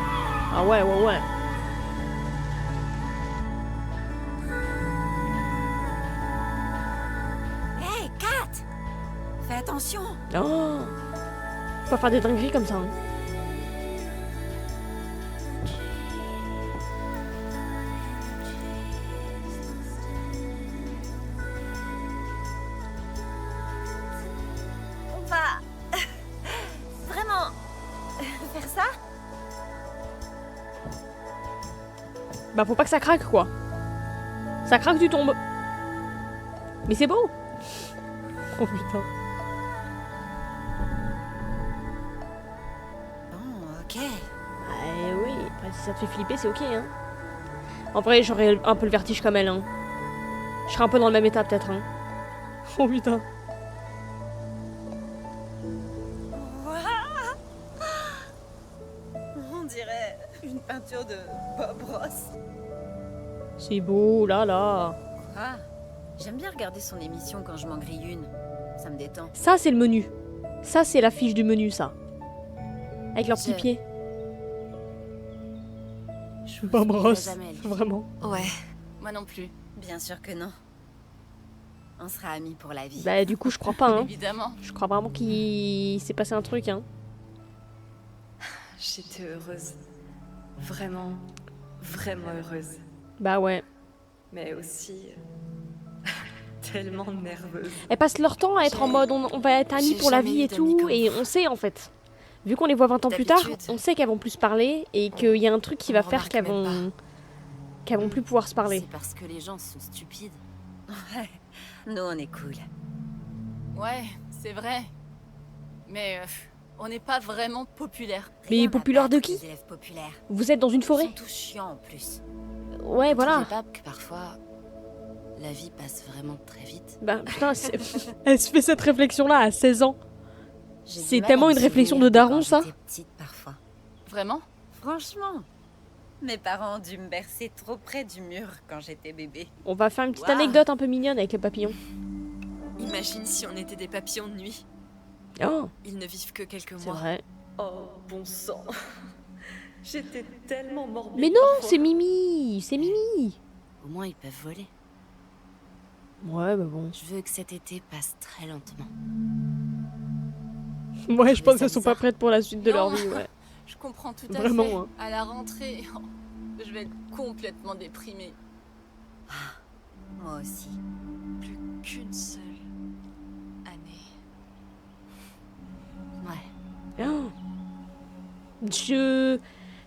Ah ouais. Hé, Kat! Fais attention! Oh. Faut pas faire des dingueries comme ça, hein. Bah faut pas que ça craque quoi. Ça craque, tu tombes. Mais c'est beau. Oh putain. Bon, ok. Oui, après, si ça te fait flipper, c'est ok hein. En vrai, j'aurais un peu le vertige comme elle hein. Je serais un peu dans le même état peut-être hein. Oh putain. On dirait une peinture de Bob Ross. C'est beau, là là. Ah, j'aime bien regarder son émission quand je m'en grille une. Ça me détend. Ça, c'est le menu. Ça, c'est la fiche du menu, ça. Avec leurs petits Je- pieds. Je vous Bob oublierai Ross. jamais, Elfie. Vraiment. Ouais, moi non plus. Bien sûr que non. On sera amis pour la vie. Bah, du coup, je crois pas, hein. Évidemment. Je crois vraiment qu'il s'est passé un truc, hein. J'étais heureuse. Vraiment, vraiment heureuse. Bah ouais. Mais aussi tellement nerveuse. Elles passent leur temps à être en mode on va être amis j'ai pour la jamais vie eu et d'amis tout, comme et vous. on sait en fait. Vu qu'on les voit 20 ans plus tard, D'habitude. on sait qu'elles vont plus se parler et qu'il y a un truc qui On va faire remarque qu'elles même vont qu'elles vont plus pouvoir se parler. C'est parce que les gens sont stupides. Ouais, nous on est cool. Ouais, c'est vrai. Mais on n'est pas vraiment populaire. Mais Rien à populaire de battre qui des élèves populaires. Vous êtes dans une Ils forêt? sont tous chiants en plus. Ouais, Vous voilà. trouvez pas que parfois la vie passe vraiment très vite. Bah putain, elle se fait cette réflexion-là à 16 ans. J'ai C'est du mal tellement à me une réflexion de souvenir daron, quand ça. j'étais petite parfois. Vraiment? Franchement, mes parents ont dû me bercer trop près du mur quand j'étais bébé. On va faire une petite Waouh. anecdote un peu mignonne avec les papillons. Imagine si on était des papillons de nuit. Oh, Ils ne vivent que quelques c'est mois. vrai. Oh, bon sang. J'étais tellement morbide. Mais non, parfois. c'est Mimi, c'est Mimi. Au moins ils peuvent voler. Ouais, bah bon. Je veux que cet été passe très lentement. Ouais, je pense ça qu'elles sont pas bizarre. prêtes pour la suite de leur Non. vie, ouais. Je comprends tout à Vraiment, fait. hein. À la rentrée, je vais être complètement déprimée. Moi aussi. Plus qu'une seule année. Ouais. Oh. Je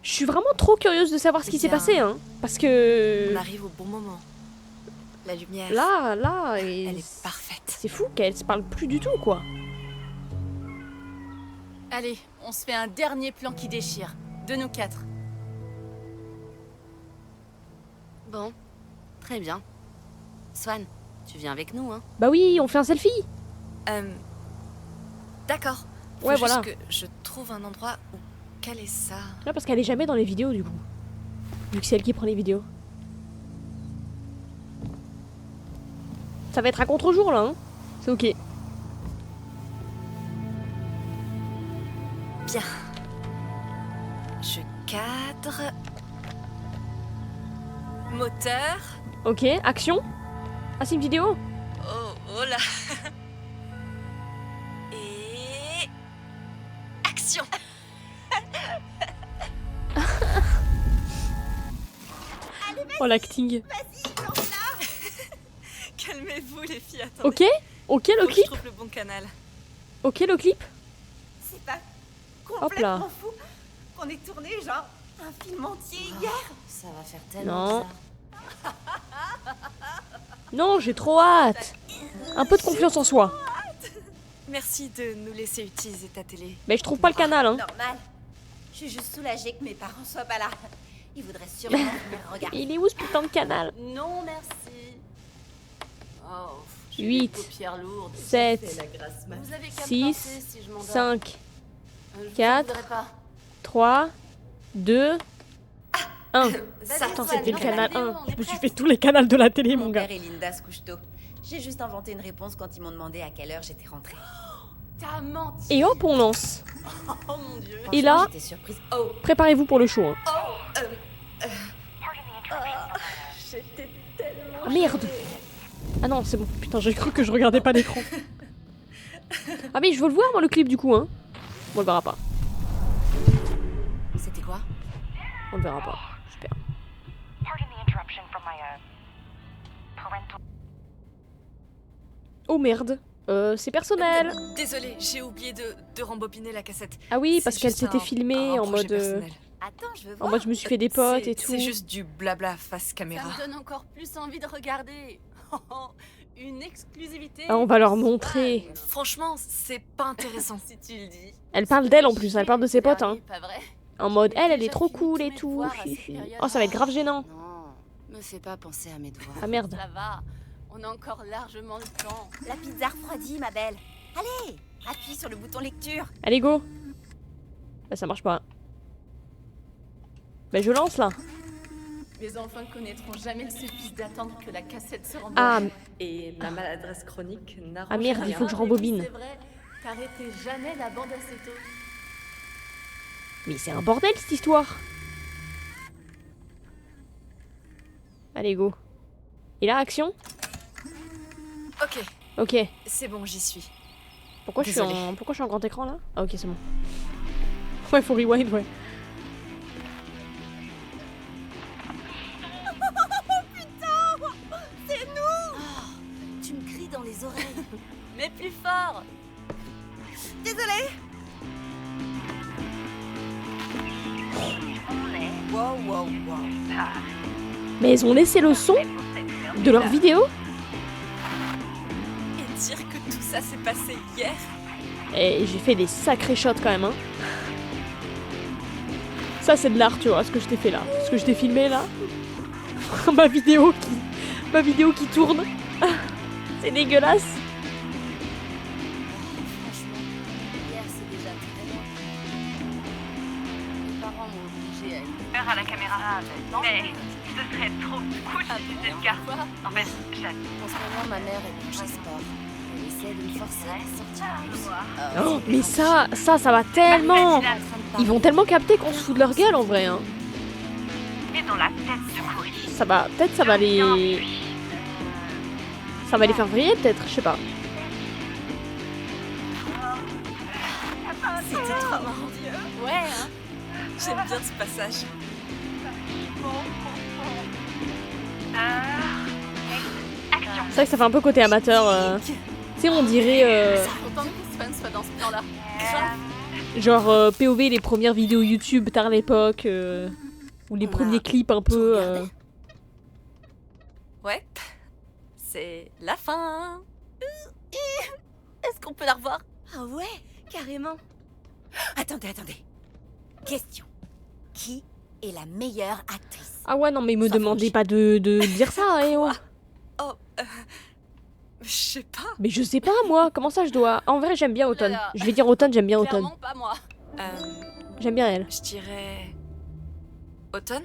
suis vraiment trop curieuse de savoir ce qui s'est Bien. passé, hein. Parce que On arrive au bon moment. La lumière, là, elle est parfaite. c'est fou qu'elles se parlent plus du tout, quoi. Allez, on se fait un dernier plan qui déchire. De nous quatre. Bon, très bien. Swan, tu viens avec nous, hein? Bah oui, on fait un selfie. D'accord. Faut Ouais, juste voilà. que je trouve un endroit où caler ça. Là, parce qu'elle est jamais dans les vidéos, du coup. Vu que c'est elle qui prend les vidéos. Ça va être à contre-jour, là, hein. C'est ok. Bien. Je cadre. Moteur. Ok, action. Ah, c'est une vidéo. Oh là. Et... Action. Oh, l'acting. Calmez-vous les filles, attendez. Ok, ok, le Faut que je clip. trouve le bon canal. Ok, le clip. C'est pas Hop là. complètement fou qu'on ait tourné genre un film entier hier. Ça va faire tellement Non. bizarre. Non, j'ai trop hâte. Un peu de confiance en soi. Merci de nous laisser utiliser ta télé. Mais je trouve pas le canal, hein. Normal. Je suis juste soulagée que mes parents soient pas là. Ils voudraient sûrement venir regarder. Il est où ce putain de canal? Non, merci. Oh, j'ai 8, les paupières lourdes. 7, Vous avez qu'à me 6, pincer si je m'endors. 5, Je vous en 4. voudrais pas. 3, 2, 1. Ça, Attends, Swan, c'était le non, canal la 1. vidéo, on est Je me suis prête. fait tous les canals de la télé, mon Mon gars. père et Linda se couchent tôt. J'ai juste inventé une réponse quand ils m'ont demandé à quelle heure j'étais rentrée. T'as menti. Et hop, on lance. Oh mon dieu. Et là, J'étais surprise. Oh, préparez-vous pour le show. Hein. J'étais tellement. Ah merde. Ah non, c'est bon. Putain, j'ai cru que je regardais pas l'écran. Ah mais je veux le voir, moi, le clip, du coup. Hein. On le verra pas. C'était quoi? On le verra pas. Super. Oh merde. C'est personnel. Désolée, j'ai oublié de rembobiner la cassette. Ah oui, C'est parce qu'elle juste s'était un filmée en projet mode... personnel. Attends, je veux En voir. mode, je me suis fait des potes et tout. C'est juste du blabla face Ça caméra. me donne encore plus envie de regarder. Une exclusivité. Ah, on va leur montrer. Franchement, c'est pas intéressant. Si tu le dis. Elle parle d'elle en plus, elle parle de ses potes. Hein. Pas vrai. En mode, J'ai elle est déjà trop fini cool tous et mes tout. devoirs à cette période. Oh, ça va être grave gênant. Non, me fais pas penser à mes devoirs. Ah merde. Ça va, on a encore largement le temps. La pizza refroidie, ma belle. Allez, appuie sur le bouton lecture. Allez, go. Bah, ça marche pas. Bah, je lance là. Mes enfants ne connaîtront jamais le supplice d'attendre que la cassette se rembourse. Ah, Et ma maladresse chronique n'arrange ah merde, il rien. faut que je rembobine. C'est vrai, t'arrêtais jamais la bande acéto. Mais c'est un bordel cette histoire. Allez, go. Et là, action. Ok, Ok. c'est bon, j'y suis. Pourquoi je Désolée. suis en grand écran là? Ah, ok, c'est bon. Ouais, faut rewind, ouais. Tu me cries dans les oreilles. Mais plus fort. Désolée. Wow, wow, wow. Mais ils ont laissé le son de leur vidéo. Et dire que tout ça s'est passé hier. Et j'ai fait des sacrés shots quand même, hein. Ça, c'est de l'art, tu vois, ce que je t'ai fait là. Ce que je t'ai filmé là. ma vidéo qui tourne. C'est dégueulasse. Franchement, hier c'est déjà très long. Mes parents m'ont obligé à une à la caméra. Mais ce serait trop cool si c'était le cas. En fait, En ce moment, ma mère est couchée sport. Elle essaie de me forcer à sortir plus. Oh, mais ça va tellement. Ils vont tellement capter qu'on se fout de leur gueule en vrai, hein. dans la tête de Cory. Ça va, peut-être ça va les... Ça va les faire vriller peut-être, je sais pas. C'était trop marrant. Ouais, hein. J'aime bien ce passage. C'est vrai que ça fait un peu côté amateur. Tu sais, on dirait... Je suis contente que Swan soit dans ce plan-là. Grave. genre POV, les premières vidéos YouTube tard l'époque. Ou les On premiers a clips un peu... regardé. Ouais, c'est la fin. Est-ce qu'on peut la revoir? Ah ouais, carrément. Attendez. Question. Qui est la meilleure actrice? Ah ouais, non, mais me Ça demandez franchit. pas de dire ça, eh oh. Oh, je sais pas. Mais je sais pas, moi, comment ça je dois... En vrai, j'aime bien Autumn. Là. Je vais dire Autumn, j'aime bien Autumn. Clairement pas moi. J'aime bien elle. Je dirais... Automne.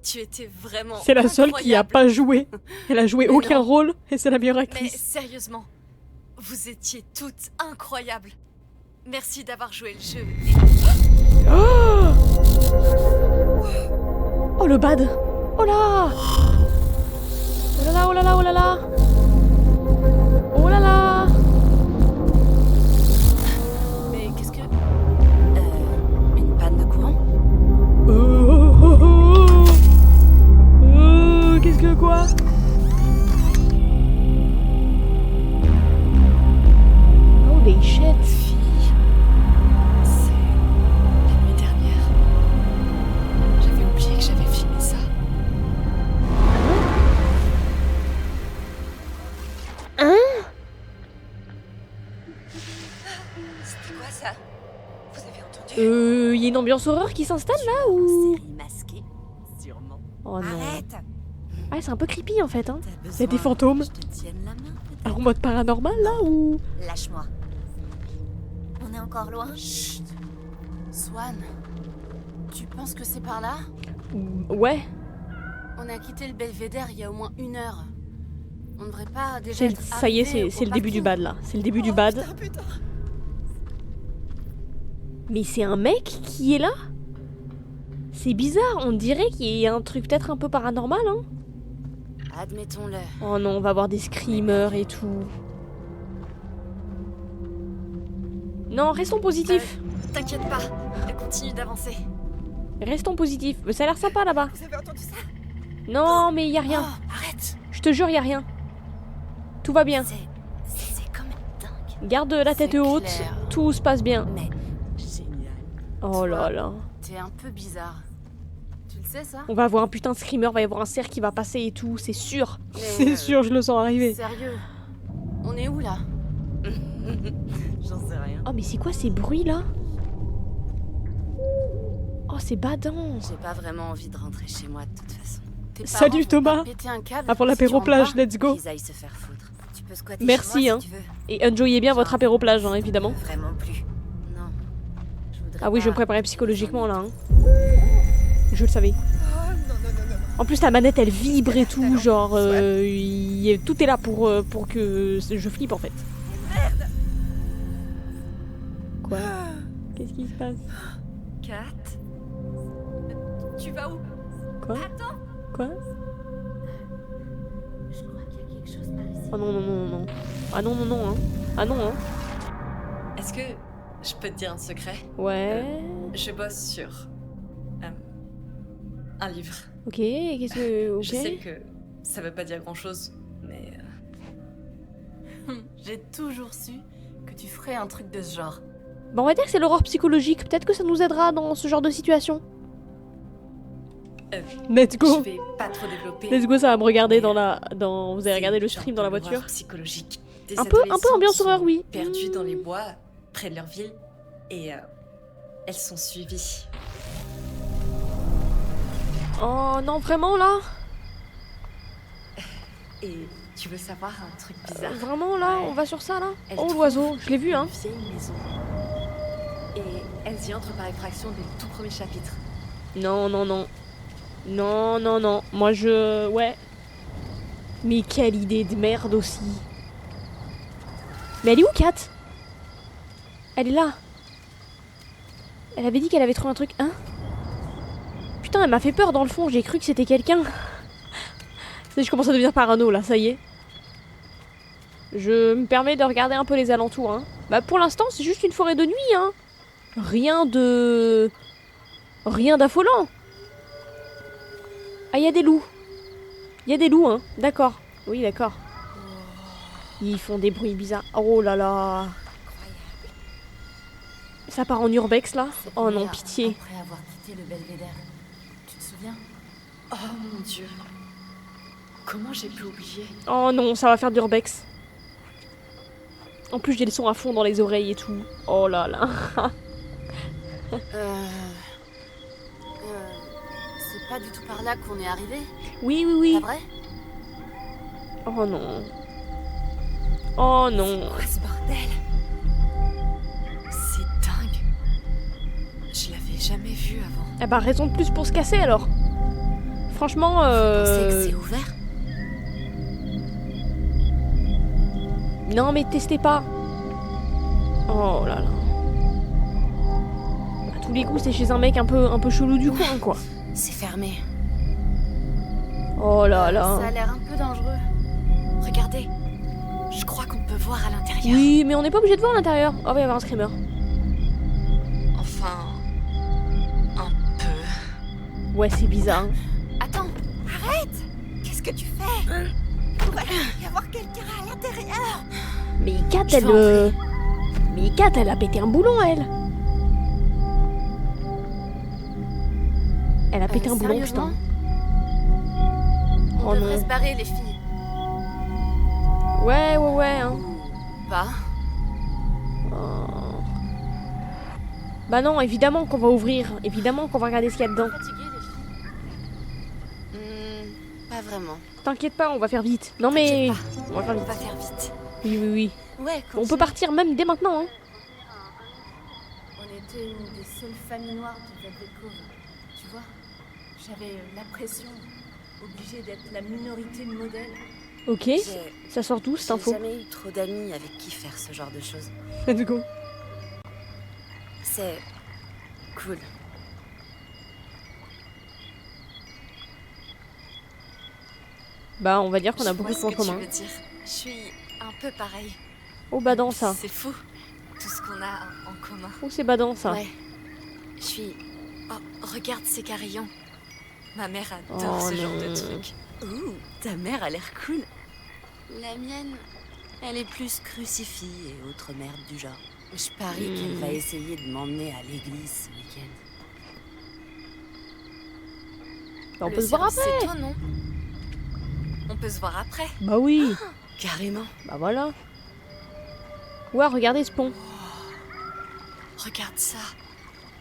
Tu étais vraiment C'est la seule qui a incroyable. pas joué. Elle a joué Mais aucun non. rôle et c'est la meilleure Mais actrice. sérieusement, vous étiez toutes incroyables. Merci d'avoir joué le jeu. Oh, oh le bad. Oh là. Oh là là, oh là là, oh là là. Oh là là. Mais qu'est-ce que... Une panne de courant? Qu'est-ce que quoi? Holy shit. C'est la nuit dernière. J'avais oublié que j'avais filmé ça. C'était quoi ça? Vous avez entendu? Y a une ambiance horreur qui s'installe là ou? Série masquée? Sûrement. Oh non. Arrête! Ah, c'est un peu creepy en fait, hein. T'as besoin C'est des fantômes. que je te tienne la main, peut-être? Alors en mode paranormal là ou? Lâche-moi. On est encore loin? Chut. Swan, tu penses que c'est par là? Ouais. On a quitté le belvédère il y a au moins 1 heure. On devrait pas déjà C'est- être Ça y est, arrivé c'est au le début du parking. bad là. C'est le début du bad. Mais c'est un mec qui est là? C'est bizarre, on dirait qu'il y a un truc peut-être un peu paranormal, hein. Admettons-le. Oh non, on va avoir des screamers et tout. Non, restons positifs. T'inquiète pas, elle continue d'avancer. Restons positifs. Mais ça a l'air sympa là-bas. Vous avez entendu ça? Non, mais y a rien. Oh, arrête. Je te jure, y a rien. Tout va bien. C'est quand même dingue. Garde la tête C'est haute. clair. Tout se passe bien. Mais génial. Oh là là. T'es était un peu bizarre. Tu le sais, ça? On va avoir un putain de screamer, va y avoir un cerf qui va passer et tout, c'est sûr. Mais, C'est sûr, je le sens arriver. Sérieux? On est où, là? J'en sais rien. Oh, mais c'est quoi ces bruits là? Oh, c'est badant. J'ai pas vraiment envie de rentrer chez moi, de toute façon. Tes Salut, parents vont Thomas. pas péter un câble Avant si l'apéro tu rentres plage, pas? let's go. Qu'ils aillent se faire foutre. Tu peux squatter Merci, chez moi hein. si tu veux. Et enjoyez bien votre apéro plage, hein, évidemment. Vraiment plus. Non. Ah oui, je me préparais psychologiquement là. Hein. Je le savais. En plus, la manette elle vibre et tout, genre. Tout est là pour que je flippe en fait. Quoi? Qu'est-ce qui se passe? Kat, tu vas où? Quoi? Attends. Quoi? Je crois qu'il y a quelque chose par ici. Oh non, non, non, non. Ah non, non, non, hein. Ah non, hein. Est-ce que je peux te dire un secret? Ouais. Je bosse sur un livre. Ok, qu'est-ce que. Ok. Je sais que ça veut pas dire grand-chose, mais J'ai toujours su que tu ferais un truc de ce genre. Bon, on va dire que c'est l'horreur psychologique. Peut-être que ça nous aidera dans ce genre de situation. Let's je go. vais pas trop développer. Let's go, ça va me regarder dans la. Vous avez C'est regardé le genre stream de dans la l'horreur voiture. Psychologique. Des Un peu adolescentes ambiance sont horreur, oui. Perdues dans les bois, près de leur ville, et elles sont suivies. Oh non, vraiment là? Et tu veux savoir un truc bizarre? Vraiment là? Ouais. On va sur ça là? Elles Oh trouvent l'oiseau, je l'ai vu hein. Une vieille maison. Et elles y entrent par effraction dès le tout premier chapitre. Non, non, non. Non, non, non. Moi je. Ouais. Mais quelle idée de merde aussi. Mais elle est où, Kat? Elle est là. Elle avait dit qu'elle avait trouvé un truc, hein? Putain, elle m'a fait peur dans le fond, j'ai cru que c'était quelqu'un. Je commence à devenir parano là, ça y est. Je me permets de regarder un peu les alentours, hein. Bah pour l'instant, c'est juste une forêt de nuit, hein. Rien d'affolant. Ah, il y a des loups. Il y a des loups, hein. D'accord. Oui, d'accord. Ils font des bruits bizarres. Oh là là. Ça part en urbex là. Oh non, pitié. Après avoir quitté le Belvédère. Tu te souviens? Oh mon dieu. Comment j'ai pu oublier? Oh non, ça va faire d'urbex. En plus, j'ai le son à fond dans les oreilles et tout. Oh là là. C'est pas du tout par là qu'on est arrivé? Oui, oui, oui. Pas vrai? Oh non. Oh non. Quoi ce bordel? C'est dingue. Je l'avais jamais vu avant. Eh bah, raison de plus pour se casser alors. Franchement, Vous pensez que c'est ouvert? Non, mais testez pas. Oh là là. À tous les coups, c'est chez un mec un peu chelou du coin, quoi. C'est fermé. Oh là là. Ça a l'air un peu dangereux. Regardez. Je crois qu'on peut voir à l'intérieur. Oui, mais on n'est pas obligé de voir à l'intérieur. Oh, il va y avoir un screamer. Enfin, un peu. Ouais, c'est bizarre. Hein. Attends, arrête! Qu'est-ce que tu fais? Il va y avoir quelqu'un à l'intérieur. Mais Kat, Je vais elle. Mais Kat, elle a pété un boulon, elle. Elle a pété un boulon, Sérieusement? putain. On Oh devrait non. se barrer, les filles. Ouais, ouais, ouais. Hein. Pas. Oh. Bah non, évidemment qu'on va ouvrir. Évidemment qu'on va regarder ce qu'il y a dedans. Fatiguées, les filles? Pas vraiment. T'inquiète pas, on va faire vite. Non mais... On va faire On vite. va faire vite. Oui, oui, oui. Ouais, On peut partir même dès maintenant, hein. On était une des seules familles noires du Velvet Cove. Tu vois, j'avais l'impression, obligée d'être la minorité de modèles. Ok. Ça sort d'où cette info? J'ai jamais eu trop d'amis avec qui faire ce genre de choses. Let's go. C'est cool. Bah, on va dire qu'on a Je beaucoup vois de ce points que tu communs. veux dire. Je suis un peu pareil. Oh, badant, ça. C'est fou, tout ce qu'on a en commun. Oh, c'est badant, ça. Ouais. Je suis... Oh, regarde ces carillons. Ma mère adore Oh ce genre de non. trucs. Ouh, ta mère a l'air cool. La mienne, elle est plus crucifix et autres merdes du genre. Je parie qu'elle va essayer de m'emmener à l'église ce week-end. Bah, on Le peut se voir service, après. c'est toi, non? On peut se voir après. Bah oui. Carrément. Bah voilà. Ouais, regardez ce pont. Regarde ça.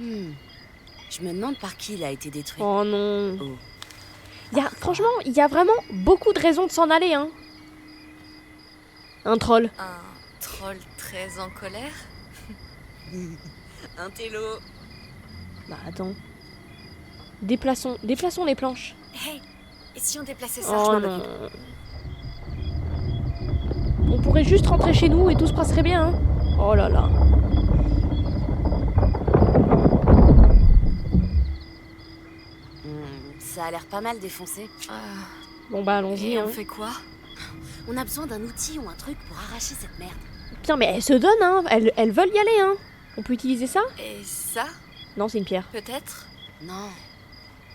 Je me demande par qui il a été détruit. Oh non. Oh. Franchement, il y a vraiment beaucoup de raisons de s'en aller, hein. Un troll. Un troll très en colère. Un télo. Bah attends. Déplaçons les planches. Hey, et si on déplaçait ça? Oh non. On pourrait juste rentrer chez nous et tout se passerait bien, hein. Oh là là. Ça a l'air pas mal défoncé. Bon bah allons-y, Et hein. on fait quoi? On a besoin d'un outil ou un truc pour arracher cette merde. Putain, mais elles se donnent, hein. Elles veulent y aller, hein. On peut utiliser ça? Et ça, Non, c'est une pierre. peut-être? Non.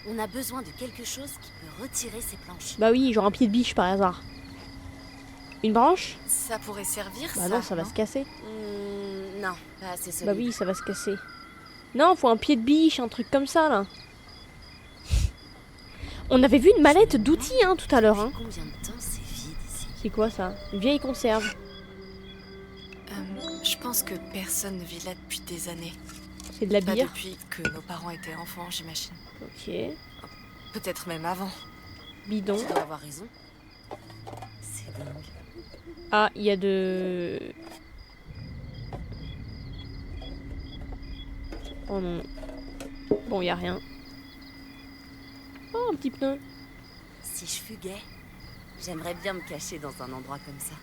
On a besoin de quelque chose qui peut retirer ces planches. Bah oui, genre un pied de biche par hasard. Une branche? Ça pourrait servir, Bah ça? non, ça va se casser. Non, pas assez solide. Bah oui, ça va se casser. Non, faut un pied de biche, un truc comme ça, là. On avait vu une mallette d'outils, hein, tout à l'heure, hein. Combien de temps c'est vide ici? C'est quoi, ça? Une vieille conserve. Je pense que personne ne vit là depuis des années. C'est de la Pas bière. depuis que nos parents étaient enfants, j'imagine. Ok. Peut-être même avant. Bidon. Tu dois avoir raison. C'est dingue. Ah, il y a de... Oh non. Bon, il y a rien. Oh, un petit pneu. Si je fuguais, j'aimerais bien me cacher dans un endroit comme ça.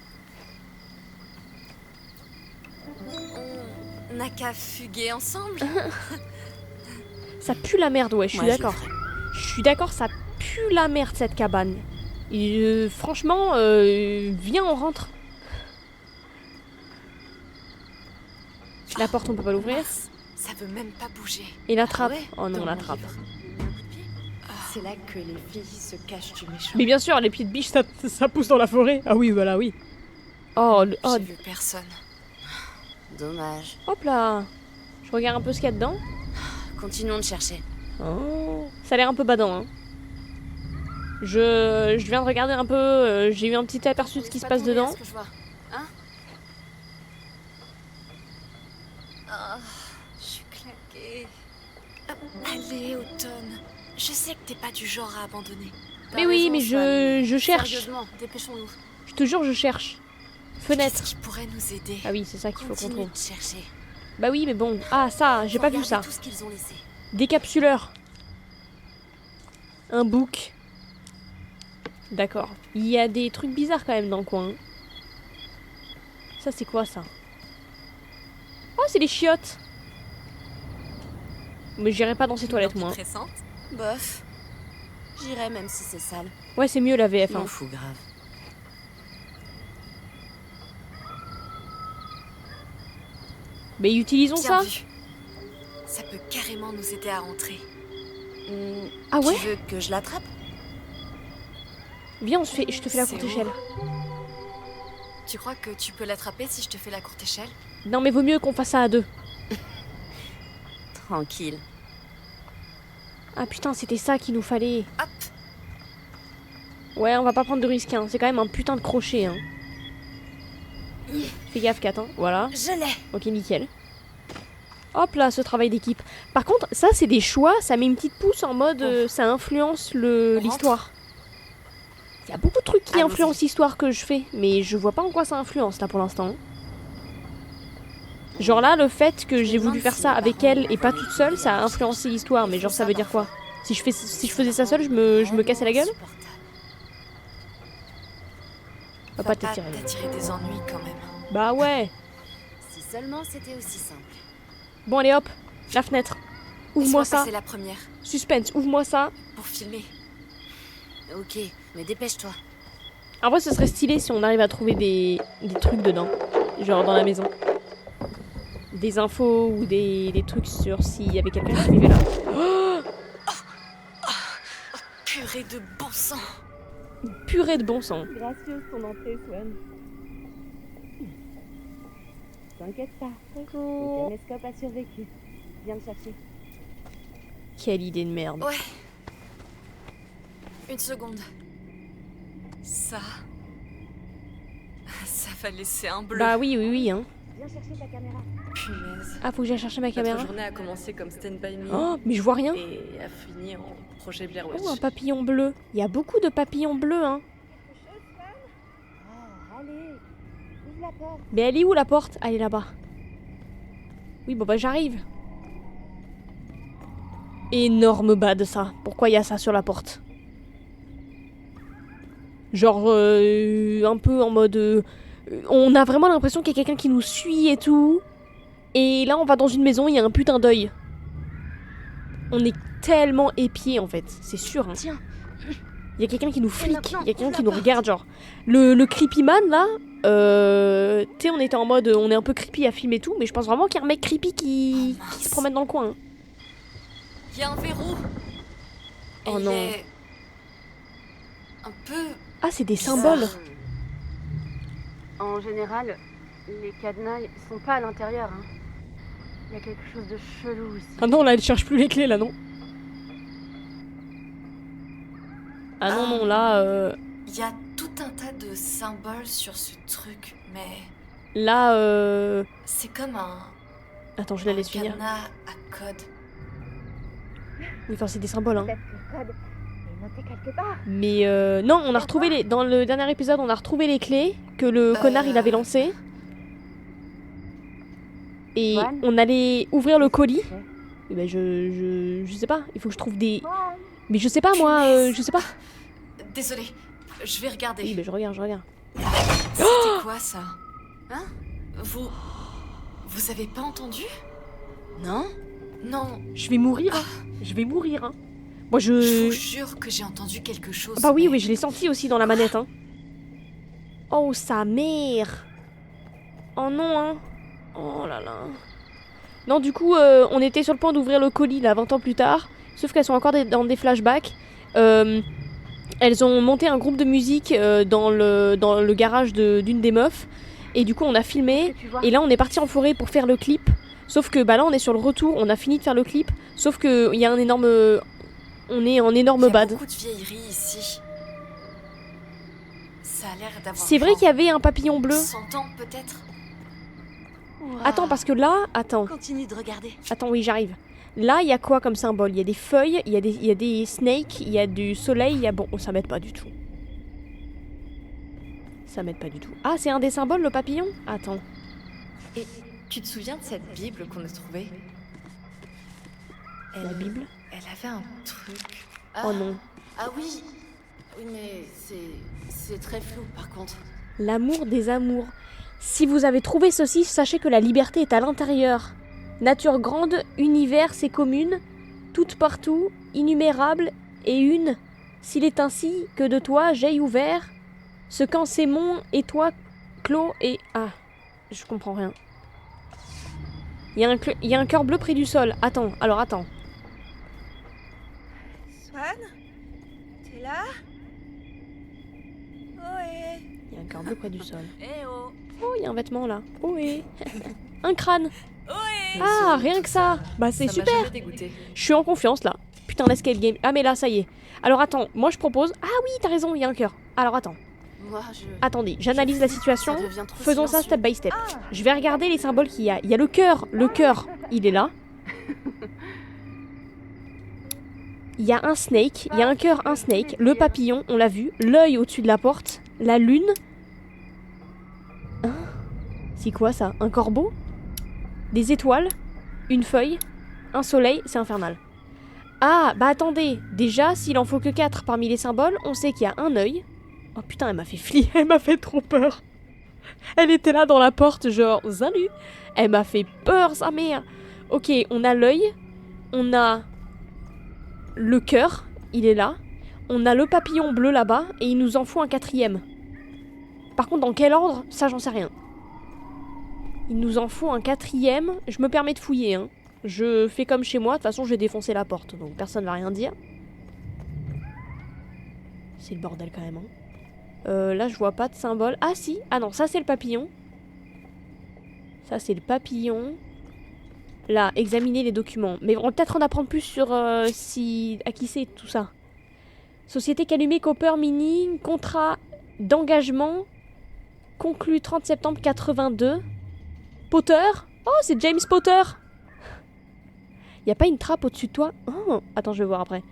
On n'a qu'à fuguer ensemble. Ça pue la merde, ouais, je suis Moi, je d'accord. le ferais. Je suis d'accord, ça pue la merde, cette cabane. Et, franchement, viens, on rentre. La porte, on peut pas l'ouvrir. Ça veut même pas bouger. Et la trappe. ouais Oh non, Dans la mon trappe. livre. C'est là que les filles se cachent du méchant. Mais bien sûr, les pieds de biche, ça pousse dans la forêt. Ah oui, voilà, oui. Oh, oh, J'ai vu personne. Dommage. hop là. Je regarde un peu ce qu'il y a dedans. Continuons de chercher. Oh, ça a l'air un peu badant, hein. Je viens de regarder un peu, j'ai eu un petit aperçu de ce qui se passe dedans. Ce que je vois. Hein? Oh, je suis claquée. Allez, Automne. Je sais que t'es pas du genre à abandonner. Mais oui, mais je cherche. Sérieusement, dépêchons-nous. Je te jure, je cherche. Fenêtre. Qu'est-ce qui pourrait nous aider? Ah oui, c'est ça qu'il faut qu'on Continue trouve. de chercher. Bah oui, mais bon. Ah, ça, j'ai Faut pas vu regarder ça. tout ce qu'ils ont laissé. Décapsuleur. Un bouc. D'accord. Il y a des trucs bizarres quand même dans le coin. Ça, c'est quoi ça? Oh, c'est les chiottes. Mais j'irai pas dans ces toilettes, moi. Pressante. Bof. J'irai même si c'est sale. Ouais, c'est mieux la VF. M'en Hein. fous grave. Mais utilisons Bien ça. vu. Ça peut carrément nous aider à rentrer. Ah ouais? Tu veux que je l'attrape? Viens, je te fais la C'est courte où? échelle. Tu crois que tu peux l'attraper si je te fais la courte échelle? Non, mais vaut mieux qu'on fasse ça à deux. Tranquille. Ah putain, c'était ça qu'il nous fallait. Hop! Ouais, on va pas prendre de risques, hein. C'est quand même un putain de crochet, hein. Fais gaffe, Kat, hein. Voilà. Je l'ai. Ok, nickel. Hop là, ce travail d'équipe. Par contre, ça, c'est des choix. Ça met une petite pouce en mode... ça influence l'histoire. Il y a beaucoup de trucs qui Allons-y. influencent l'histoire que je fais. Mais je vois pas en quoi ça influence, là, pour l'instant. Genre là, le fait que j'ai voulu faire ça avec elle et pas toute seule, ça a influencé l'histoire. Mais genre, ça veut dire quoi? Si je faisais ça seule, je me cassais la gueule? Va pas t'attirer. t'attirer des ennuis quand même. Bah ouais. Si seulement c'était aussi simple. Bon, allez hop. La fenêtre. Ouvre-moi ça. C'est la première, Suspense, ouvre-moi ça. pour filmer. Ok, mais dépêche-toi. En vrai, ce serait stylé si on arrive à trouver des trucs dedans. Genre dans la maison. Des infos ou des trucs sur s'il y avait quelqu'un qui vivait là. Purée de bon sang! Purée de bon sang. Gracieuse ton entrée, Swan. T'inquiète pas. Bonjour. Le télescope a survécu. Viens me chercher. Quelle idée de merde. Ouais. Une seconde. Ça va laisser un bleu. Bah oui, oui, oui, hein. Punaise. Ah, faut que j'aille chercher ma caméra. Notre journée a commencé comme Stand By Me. Oh, mais je vois rien. Et a fini en projet Blair Witch. Oh, un papillon bleu. Il y a beaucoup de papillons bleus, hein. Mais elle est où la porte? Elle est là-bas. Oui, bon bah j'arrive. Énorme bad ça. Pourquoi il y a ça sur la porte? Genre un peu en mode... on a vraiment l'impression qu'il y a quelqu'un qui nous suit et tout. Et là on va dans une maison, il y a un putain d'œil. On est tellement épiés en fait, c'est sûr. Hein. Tiens. Il y a quelqu'un qui nous flique, il y a quelqu'un qui nous regarde genre. Le creepy man là, tu sais on était en mode on est un peu creepy à filmer tout, mais je pense vraiment qu'il y a un mec creepy qui se promène dans le coin. Hein. Il y a un verrou. Oh Et non. il est un peu... Ah c'est des symboles. En général, les cadenas sont pas à l'intérieur. Hein. Il y a quelque chose de chelou ici. Ah non là elle cherche plus les clés là non. Ah non non là Il y a tout un tas de symboles sur ce truc, mais là c'est comme un attends je la laisse finir. cadenas à code. Oui enfin c'est des symboles hein. Peut-être que le code est noté quelque part. Mais non on a retrouvé les... Dans le dernier épisode on a retrouvé les clés que le connard il avait lancées. Et Swan on allait ouvrir le colis. Et ben je sais pas, il faut que je trouve des... Mais je sais pas moi, je sais pas. Désolée, je vais regarder. Oui ben je regarde. C'était quoi ça? Hein? Vous avez pas entendu? Non? Non, Je vais mourir hein. Je vais mourir hein. Moi je je... vous jure que j'ai entendu quelque chose. Bah oui mais- oui je l'ai senti aussi dans la manette hein. Oh sa mère. Oh non hein. Oh là là. Non du coup on était sur le point d'ouvrir le colis là 20 ans plus tard. Sauf qu'elles sont encore dans des flashbacks. Elles ont monté un groupe de musique dans le garage d'une des meufs. Et du coup on a filmé. Et là on est parti en forêt pour faire le clip. Sauf que bah là on est sur le retour, on a fini de faire le clip. Sauf que il y a un énorme... On est en énorme Il y a bad. beaucoup de vieilleries ici. Ça a l'air d'avoir... C'est vrai qu'il y avait un papillon bleu. 100 ans peut-être. Attends parce que là... Attends. Continue de regarder. Attends oui j'arrive. Là il y a quoi comme symbole? Il y a des feuilles, il y a des snakes, il y a du soleil, il y a... Bon ça m'aide pas du tout. Ça m'aide pas du tout. Ah c'est un des symboles le papillon? Attends. Et tu te souviens de cette Bible qu'on a trouvée? La Bible? Elle avait un truc. Oh non. Ah oui. Oui mais c'est très flou par contre. L'amour des amours. Si vous avez trouvé ceci, sachez que la liberté est à l'intérieur. Nature grande, univers c'est commune, toute partout, innumérables et une. S'il est ainsi que de toi j'ai ouvert, ce qu'en c'est mon et toi clos et... Ah, je comprends rien. Il y a un cœur bleu près du sol. Attends, alors attends. Swan? T'es là? Ohé! Il y a un cœur bleu près du sol. Eh oh! Oh, il y a un vêtement là. Oh et... un crâne. Ah, rien que ça. Bah c'est Ça m'a super. jamais dégoûté. Je suis en confiance là. Putain, l'escape game. Ah mais là, ça y est. Alors attends, moi je propose... Ah oui, t'as raison, il y a un cœur. Alors attends. Moi je... Attendez, j'analyse la situation. Ça devient trop Faisons ça silencieux. step by step. Je vais regarder les symboles qu'il y a. Il y a le cœur. Le cœur, il est là. Il y a un snake. Il y a un cœur, un snake. Le papillon, on l'a vu. L'œil au-dessus de la porte. La lune. Hein? C'est quoi ça? Un corbeau? Des étoiles? Une feuille? Un soleil? C'est infernal. Ah, bah attendez. Déjà, s'il en faut que 4 parmi les symboles, on sait qu'il y a un œil. Oh putain, elle m'a fait flipper, elle m'a fait trop peur. Elle était là dans la porte, genre, salut. Elle m'a fait peur, sa mère. Ok, on a l'œil, on a le cœur, il est là. On a le papillon bleu là-bas, et il nous en faut un 4e. Par contre, dans quel ordre? Ça, j'en sais rien. Il nous en faut un 4e. Je me permets de fouiller, hein. Je fais comme chez moi, de toute façon, je vais défoncer la porte, donc personne va rien dire. C'est le bordel quand même, hein. Là, je vois pas de symbole. Ah, si. Ah non, ça, c'est le papillon. Ça, c'est le papillon. Là, examiner les documents. Mais on va peut-être en apprendre plus sur à qui c'est tout ça. Société Calumet Copper Mining, contrat d'engagement conclu 30 septembre 82. Potter? Oh, c'est James Potter! Y a pas une trappe au-dessus de toi? Oh, attends, je vais voir après.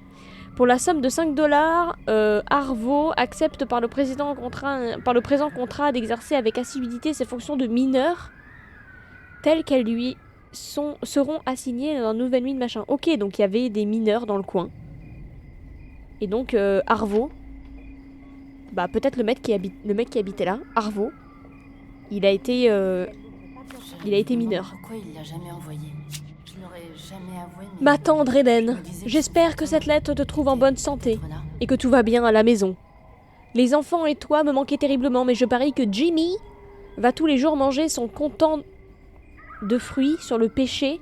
Pour la somme de 5 $, Arvo accepte par le présent contrat d'exercer avec assiduité ses fonctions de mineur telles qu'elles lui seront assignées dans la nouvelle mine machin. Ok, donc il y avait des mineurs dans le coin. Et donc Arvo, bah peut-être le mec qui habitait là, Arvo, il a été mineur. Pourquoi il l'a jamais envoyé? Je n'aurais jamais avoué. Ma tendre Eden, j'espère que cette lettre te trouve en bonne santé et que tout va bien à la maison. Les enfants et toi me manquaient terriblement, mais je parie que Jimmy va tous les jours manger son content de fruits sur le péché.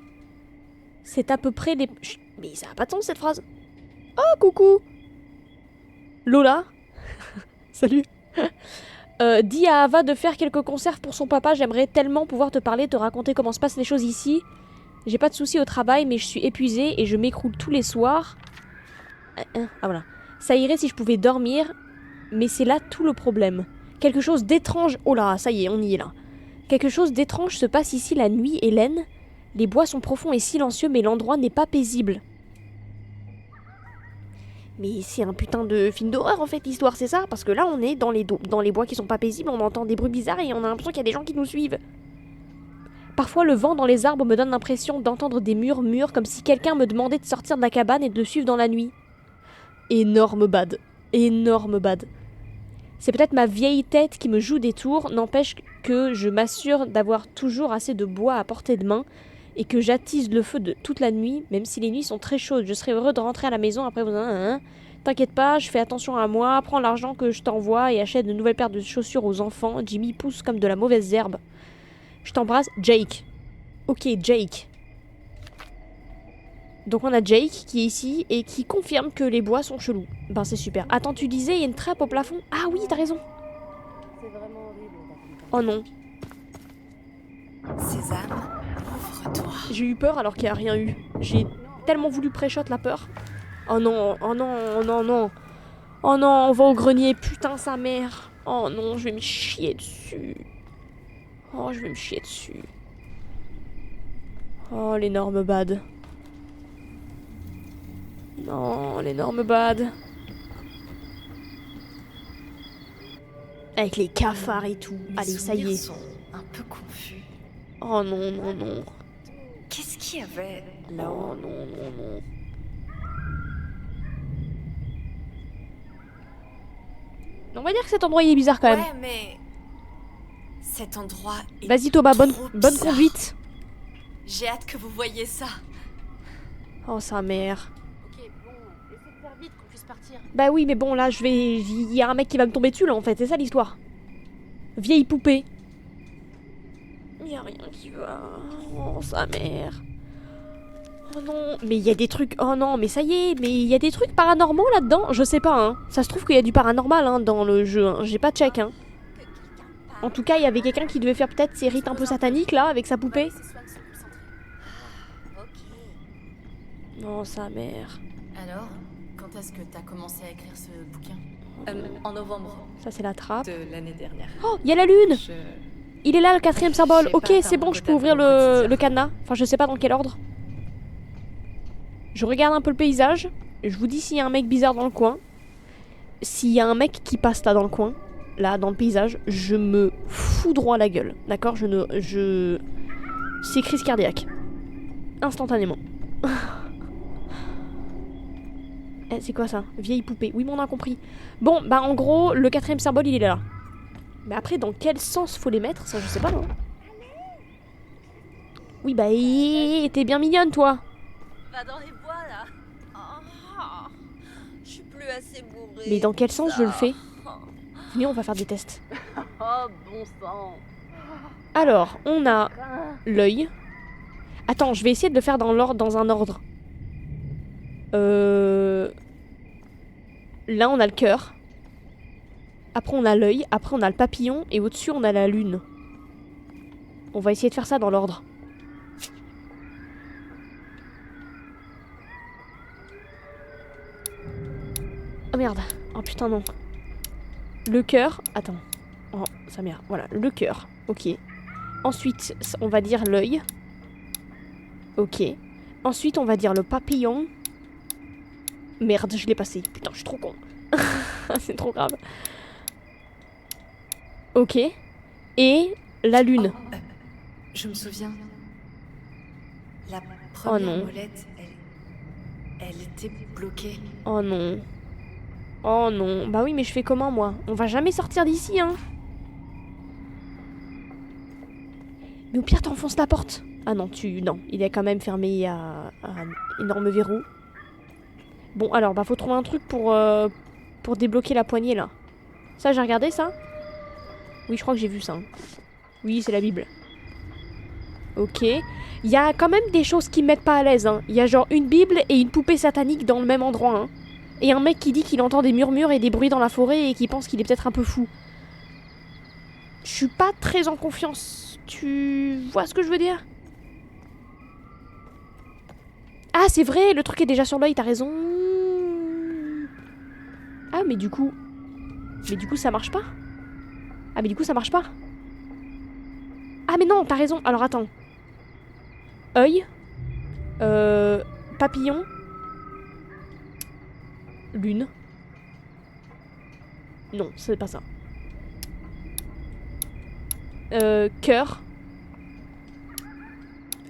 C'est à peu près des... Mais ça a pas de sens cette phrase. Oh, coucou Lola. Salut. Dis à Ava de faire quelques conserves pour son papa. J'aimerais tellement pouvoir te parler, te raconter comment se passent les choses ici. J'ai pas de soucis au travail, mais je suis épuisée et je m'écroule tous les soirs. Ah voilà. Ça irait si je pouvais dormir, mais c'est là tout le problème. Quelque chose d'étrange... Oh là, ça y est, on y est là. Quelque chose d'étrange se passe ici la nuit, Hélène. Les bois sont profonds et silencieux, mais l'endroit n'est pas paisible. Mais c'est un putain de film d'horreur en fait, l'histoire, c'est ça? Parce que là, on est dans les bois qui sont pas paisibles, on entend des bruits bizarres et on a l'impression qu'il y a des gens qui nous suivent. Parfois, le vent dans les arbres me donne l'impression d'entendre des murmures, comme si quelqu'un me demandait de sortir de la cabane et de le suivre dans la nuit. Énorme bad. Énorme bad. C'est peut-être ma vieille tête qui me joue des tours, n'empêche que je m'assure d'avoir toujours assez de bois à portée de main et que j'attise le feu de toute la nuit, même si les nuits sont très chaudes. Je serais heureux de rentrer à la maison après vous... T'inquiète pas, je fais attention à moi, prends l'argent que je t'envoie et achète de nouvelles paires de chaussures aux enfants. Jimmy pousse comme de la mauvaise herbe. Je t'embrasse, Jake. Ok, Jake. Donc on a Jake qui est ici et qui confirme que les bois sont chelous. Ben c'est super. Attends, tu disais il y a une trappe au plafond? Ah oui, t'as raison. Oh non. Sésame, ouvre-toi. J'ai eu peur alors qu'il n'y a rien eu. J'ai tellement voulu pré-shot la peur. Oh non, oh non, oh non, non. Oh non, on va au grenier, putain sa mère. Oh non, je vais me chier dessus. Oh, je vais me chier dessus. Oh, l'énorme bad. Non, l'énorme bad. Avec les cafards et tout. Allez, ça y est. Sont un peu confus. Oh non, non, non. Qu'est-ce qu'il y avait Oh là-haut? non, non, non. On va dire que cet endroit il est bizarre quand même. Ouais, mais cet endroit est Vas-y Thomas, bonne bizarre. conduite. J'ai hâte que vous voyiez ça. Oh sa mère. Ok, bon, essaie de faire vite qu'on puisse partir. Bah oui mais bon là il y a un mec qui va me tomber dessus là en fait, c'est ça l'histoire. Vieille poupée. Il y a rien qui va. Oh sa mère. Oh non, mais il y a des trucs... Oh non, mais ça y est, mais il y a des trucs paranormaux là-dedans. Je sais pas, hein. Ça se trouve qu'il y a du paranormal hein, dans le jeu. Hein. J'ai pas check, hein. En tout cas, il y avait quelqu'un qui devait faire peut-être ses rites un peu sataniques là, avec sa poupée. Oh sa mère. Alors, quand est-ce que t'as commencé à écrire ce bouquin? En novembre Ça c'est la trappe. de l'année dernière. Oh, il y a la lune. Je... Il est là le 4e symbole. J'ai Ok, pas c'est un bon, je peux quota ouvrir dans mon quotidien. le cadenas. Enfin, je sais pas dans quel ordre. Je regarde un peu le paysage. Je vous dis s'il y a un mec bizarre dans le coin. S'il y a un mec qui passe là dans le coin, là dans le paysage, je me fous droit à la gueule. D'accord? C'est crise cardiaque. Instantanément. Eh, c'est quoi ça? Vieille poupée. Oui, mais on a compris. Bon, bah en gros, le 4e symbole, il est là. Mais après, dans quel sens faut les mettre? Ça, je sais pas, non? Oui, bah, t'es bien mignonne, toi. Va dans les bois là. Oh, je suis plus assez bourrée. Mais dans quel sens je le fais? Venez, on va faire des tests. Oh, bon sang. Alors, on a l'œil. Attends, je vais essayer de le faire dans un ordre. Là, on a le cœur. Après, on a l'œil. Après, on a le papillon. Et au-dessus, on a la lune. On va essayer de faire ça dans l'ordre. Oh merde. Oh putain, non. Le cœur. Attends. Oh, sa mère. Voilà, le cœur. Ok. Ensuite, on va dire l'œil. Ok. Ensuite, on va dire le papillon. Merde, je l'ai passé. Putain, je suis trop con. C'est trop grave. Ok. Et la lune. Oh, je me souviens. La Oh première non. molette, elle était bloquée. Oh non. Oh non. Bah oui, mais je fais comment, moi? On va jamais sortir d'ici, hein. Mais au pire, t'enfonces la porte. Ah non, non, il est quand même fermé à un énorme verrou. Bon, alors, bah faut trouver un truc pour débloquer la poignée, là. Ça, j'ai regardé, ça? Oui, je crois que j'ai vu ça. Hein. Oui, c'est la Bible. Ok. Il y a quand même des choses qui me mettent pas à l'aise. Hein. Il y a genre une Bible et une poupée satanique dans le même endroit. Hein. Et un mec qui dit qu'il entend des murmures et des bruits dans la forêt et qui pense qu'il est peut-être un peu fou. Je suis pas très en confiance. Tu vois ce que je veux dire? Ah, c'est vrai, le truc est déjà sur l'œil, t'as raison. Ah, mais du coup... ça marche pas? Ah, mais du coup, ça marche pas? Ah, mais non, t'as raison. Alors, attends. Œil. Papillon. Lune. Non, c'est pas ça. Cœur.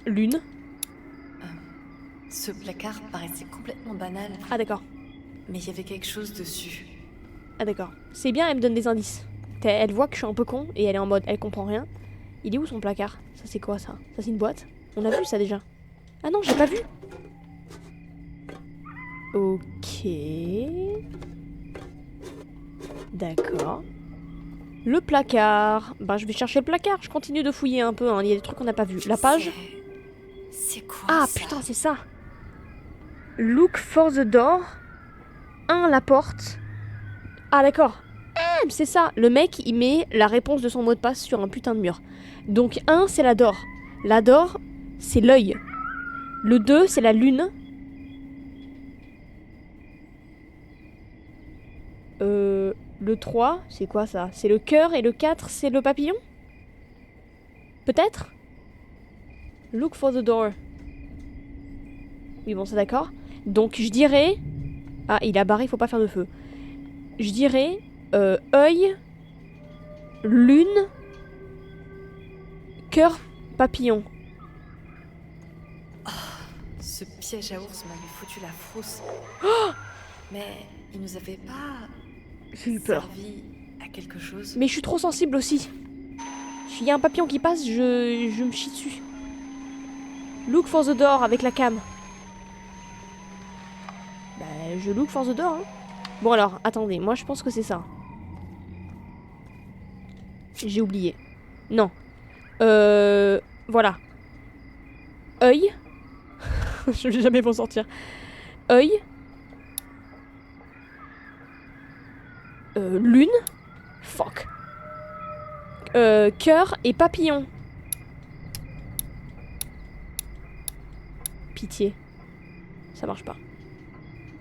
Lune. Ce placard paraissait complètement banal. Ah, d'accord. Mais il y avait quelque chose dessus. Ah, d'accord. C'est bien, elle me donne des indices. Elle voit que je suis un peu con et elle est en mode, elle comprend rien. Il est où son placard? Ça, c'est quoi, ça? Ça, c'est une boîte? On a vu ça déjà. Ah non, j'ai pas vu. Ok. D'accord. Le placard. Bah, je vais chercher le placard. Je continue de fouiller un peu. Hein. Il y a des trucs qu'on n'a pas vu. La page. C'est quoi Ah, ça? putain, c'est ça. Look for the door. 1, la porte. Ah, d'accord. C'est ça. Le mec, il met la réponse de son mot de passe sur un putain de mur. Donc, 1, c'est la door. La door, c'est l'œil. Le 2, c'est la lune. Le 3, c'est quoi ça? C'est le cœur et le 4, c'est le papillon? Peut-être? Look for the door. Oui, bon, c'est d'accord. Donc, je dirais... Ah, il a barré, il faut pas faire de feu. Je dirais... œil... Lune... Cœur... Papillon. Ce piège à ours m'avait foutu la frousse. Mais il nous avait pas J'ai eu peur. servi à quelque chose. Mais je suis trop sensible aussi. S'il y a un papillon qui passe, je me chie dessus. Look for the door avec la cam. Bah, je look for the door. Hein. Bon alors, attendez, moi je pense que c'est ça. J'ai oublié. Non. Voilà. Œil. Je vais jamais m'en sortir. Œil. Lune. Fuck. Cœur et papillon. Pitié. Ça marche pas.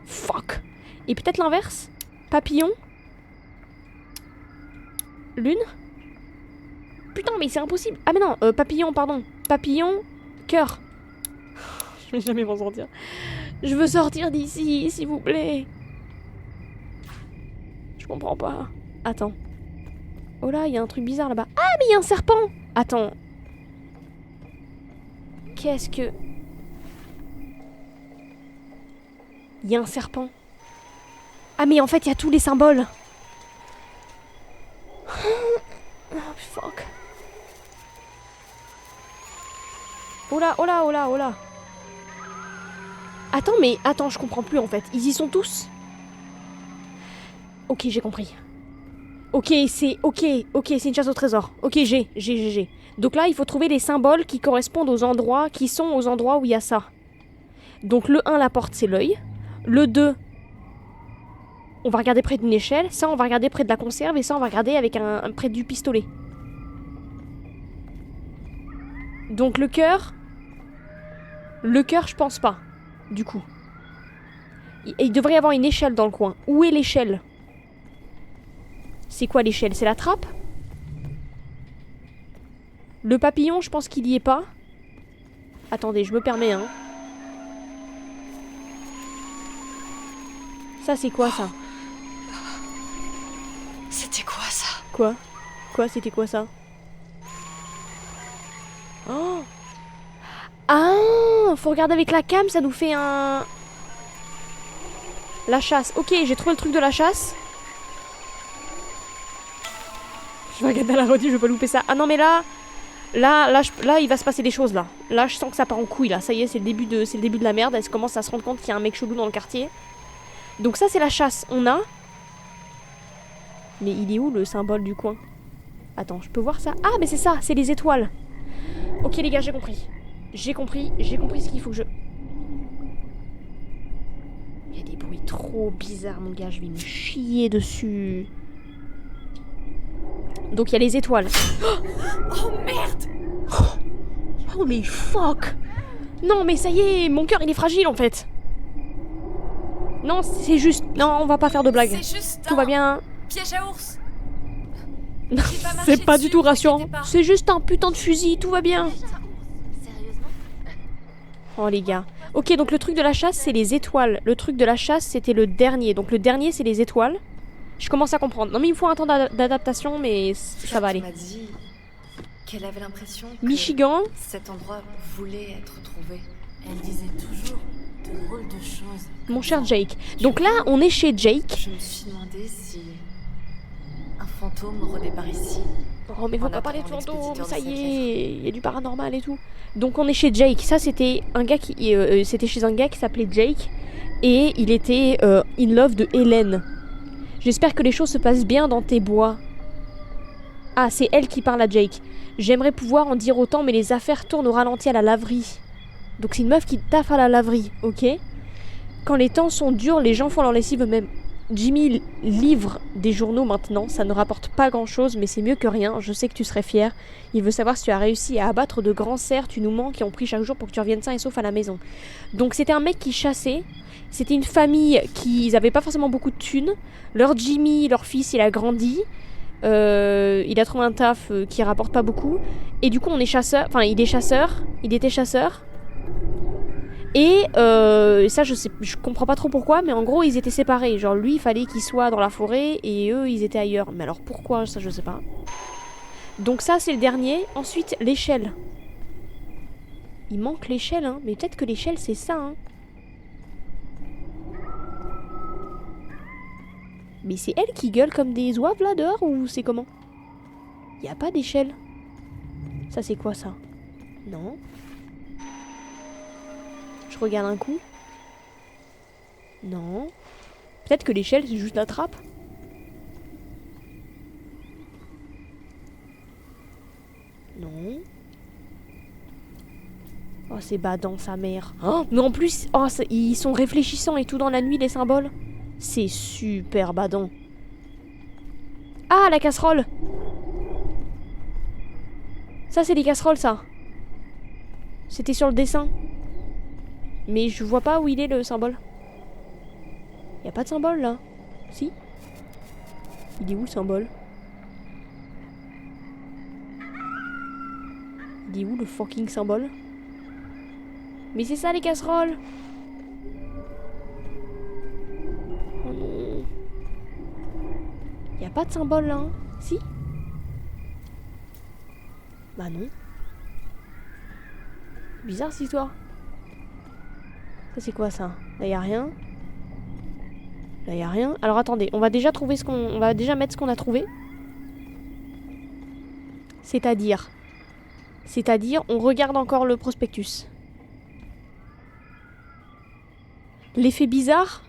Fuck. Et peut-être l'inverse. Papillon. Lune. Putain, mais c'est impossible. Ah mais non, papillon, pardon. Papillon, cœur. Je vais jamais m'en sortir. Je veux sortir d'ici, s'il vous plaît. Je comprends pas. Attends. Oh là, il y a un truc bizarre là-bas. Ah, mais il y a un serpent. Attends. Qu'est-ce que... Il y a un serpent. Ah, mais en fait, il y a tous les symboles. Oh, fuck. Oh là, oh là, oh là, oh là. Attends, mais... Attends, je comprends plus, en fait. Ils y sont tous? Ok, j'ai compris. Ok, c'est... Ok, c'est une chasse au trésor. Ok, j'ai. Donc là, il faut trouver les symboles qui correspondent aux endroits... Qui sont aux endroits où il y a ça. Donc le 1, la porte, c'est l'œil. Le 2... On va regarder près d'une échelle. Ça, on va regarder près de la conserve. Et ça, on va regarder avec près du pistolet. Donc le cœur... Le cœur, je pense pas. Du coup. Il devrait y avoir une échelle dans le coin. Où est l'échelle? C'est quoi l'échelle? C'est la trappe? Le papillon, je pense qu'il y est pas. Attendez, je me permets, hein. Ça, c'est quoi, ça? C'était quoi ça? Quoi? Quoi, c'était quoi, ça? Oh! Ah! Faut regarder avec la cam, ça nous fait un... La chasse. Ok, j'ai trouvé le truc de la chasse. Je vais regarder à la rediff, je vais pas louper ça. Ah non, mais là, il va se passer des choses, là. Là, je sens que ça part en couille, là. Ça y est, c'est le début de la merde. Elle se commence à se rendre compte qu'il y a un mec chelou dans le quartier. Donc ça, c'est la chasse. On a... Mais il est où, le symbole du coin? Attends, je peux voir ça? Ah, mais c'est ça, c'est les étoiles. Ok, les gars, j'ai compris. J'ai compris ce qu'il faut que je... Il y a des bruits trop bizarres, mon gars. Je vais me chier dessus. Donc il y a les étoiles. Oh merde! Oh mais fuck! Non mais ça y est, mon cœur il est fragile en fait. Non, c'est juste... Non, on va pas faire de blagues. C'est juste Tout va bien. piège à ours. C'est pas du tout rassurant. C'est juste un putain de fusil, tout va bien. Sérieusement? Oh les gars. Ok, donc le truc de la chasse, c'est les étoiles. Le truc de la chasse, c'était le dernier. Donc le dernier, c'est les étoiles. Je commence à comprendre. Non mais il me faut un temps d'adaptation, mais ça va aller. Elle m'a dit qu'elle avait l'impression que Michigan. cet endroit voulait être trouvé. Elle disait toujours de drôles de choses. Mon cher Jake. Donc là, on est chez Jake. Je me suis demandé si un fantôme redépart ici. Oh mais faut En pas parler de attendant fantômes, l'expéditeur ça de y cette est, il y a du paranormal et tout. Donc on est chez Jake, ça c'était un gars qui... c'était chez un gars qui s'appelait Jake, et il était in love de Hélène. J'espère que les choses se passent bien dans tes bois. Ah, c'est elle qui parle à Jake. J'aimerais pouvoir en dire autant, mais les affaires tournent au ralenti à la laverie. Donc c'est une meuf qui taffe à la laverie, ok? Quand les temps sont durs, les gens font leur lessive eux-mêmes. Jimmy livre des journaux maintenant, ça ne rapporte pas grand-chose, mais c'est mieux que rien, je sais que tu serais fier. Il veut savoir si tu as réussi à abattre de grands cerfs, tu nous manques, qui ont pris chaque jour pour que tu reviennes sain et sauf à la maison. Donc c'était un mec qui chassait, c'était une famille qui n'avait pas forcément beaucoup de thunes. Leur Jimmy, leur fils, il a grandi, il a trouvé un taf qui rapporte pas beaucoup, et du coup on est chasseur, enfin il est chasseur, il était chasseur. Et ça je comprends pas trop pourquoi, mais en gros ils étaient séparés. Genre lui il fallait qu'il soit dans la forêt et eux ils étaient ailleurs. Mais alors pourquoi, ça je sais pas. Donc ça c'est le dernier. Ensuite l'échelle. Il manque l'échelle hein, mais peut-être que l'échelle c'est ça hein. Mais c'est elle qui gueule comme des zouaves là dehors ou c'est comment? Y a pas d'échelle. Ça c'est quoi ça? Non. Je regarde un coup. Non. Peut-être que l'échelle c'est juste la trappe. Non. Oh c'est badant sa mère. Oh, mais en plus, oh, ils sont réfléchissants et tout dans la nuit les symboles. C'est super badant. Ah la casserole. Ça c'est des casseroles ça. C'était sur le dessin. Mais je vois pas où il est le symbole. Y a pas de symbole là. Si. Il est où le symbole? Il est où le fucking symbole? Mais c'est ça les casseroles. Oh non. Y a pas de symbole là hein. Si. Bah non. Bizarre cette histoire. Ça c'est quoi ça? Là y a rien. Là y a rien. Alors attendez, on va déjà trouver ce qu'on... On va déjà mettre ce qu'on a trouvé. C'est-à-dire, on regarde encore le prospectus. L'effet bizarre,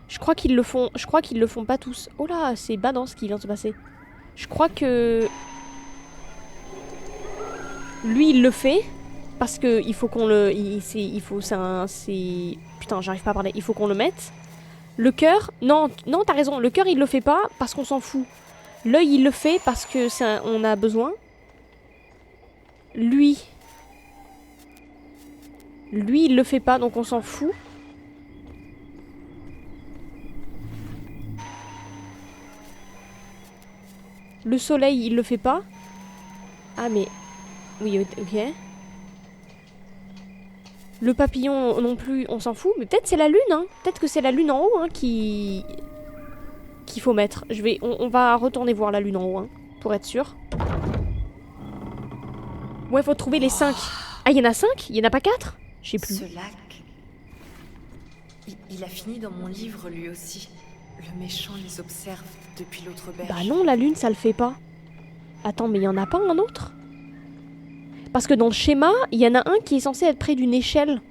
je crois qu'ils le font pas tous. Oh là, c'est badant ce qui vient de se passer. Je crois que lui il le fait parce que il faut qu'on le putain, j'arrive pas à parler. Il faut qu'on le mette. Le cœur, non, t'as raison. Le cœur il le fait pas parce qu'on s'en fout. L'œil il le fait parce que on a besoin. Lui il le fait pas donc on s'en fout. Le soleil, il le fait pas. Ah, mais... Oui, ok. Le papillon non plus, on s'en fout. Mais peut-être c'est la lune, hein. Peut-être que c'est la lune en haut, hein, qu'il faut mettre. On va retourner voir la lune en haut, hein, pour être sûr. Ouais, faut trouver les 5. Ah, il y en a 5? Il y en a pas 4? Je sais plus. Ce lac... Il a fini dans mon livre, lui aussi. Le méchant les observe depuis l'autre berge. Bah non, la lune, ça le fait pas. Attends, mais il y en a pas un autre? Parce que dans le schéma, il y en a un qui est censé être près d'une échelle.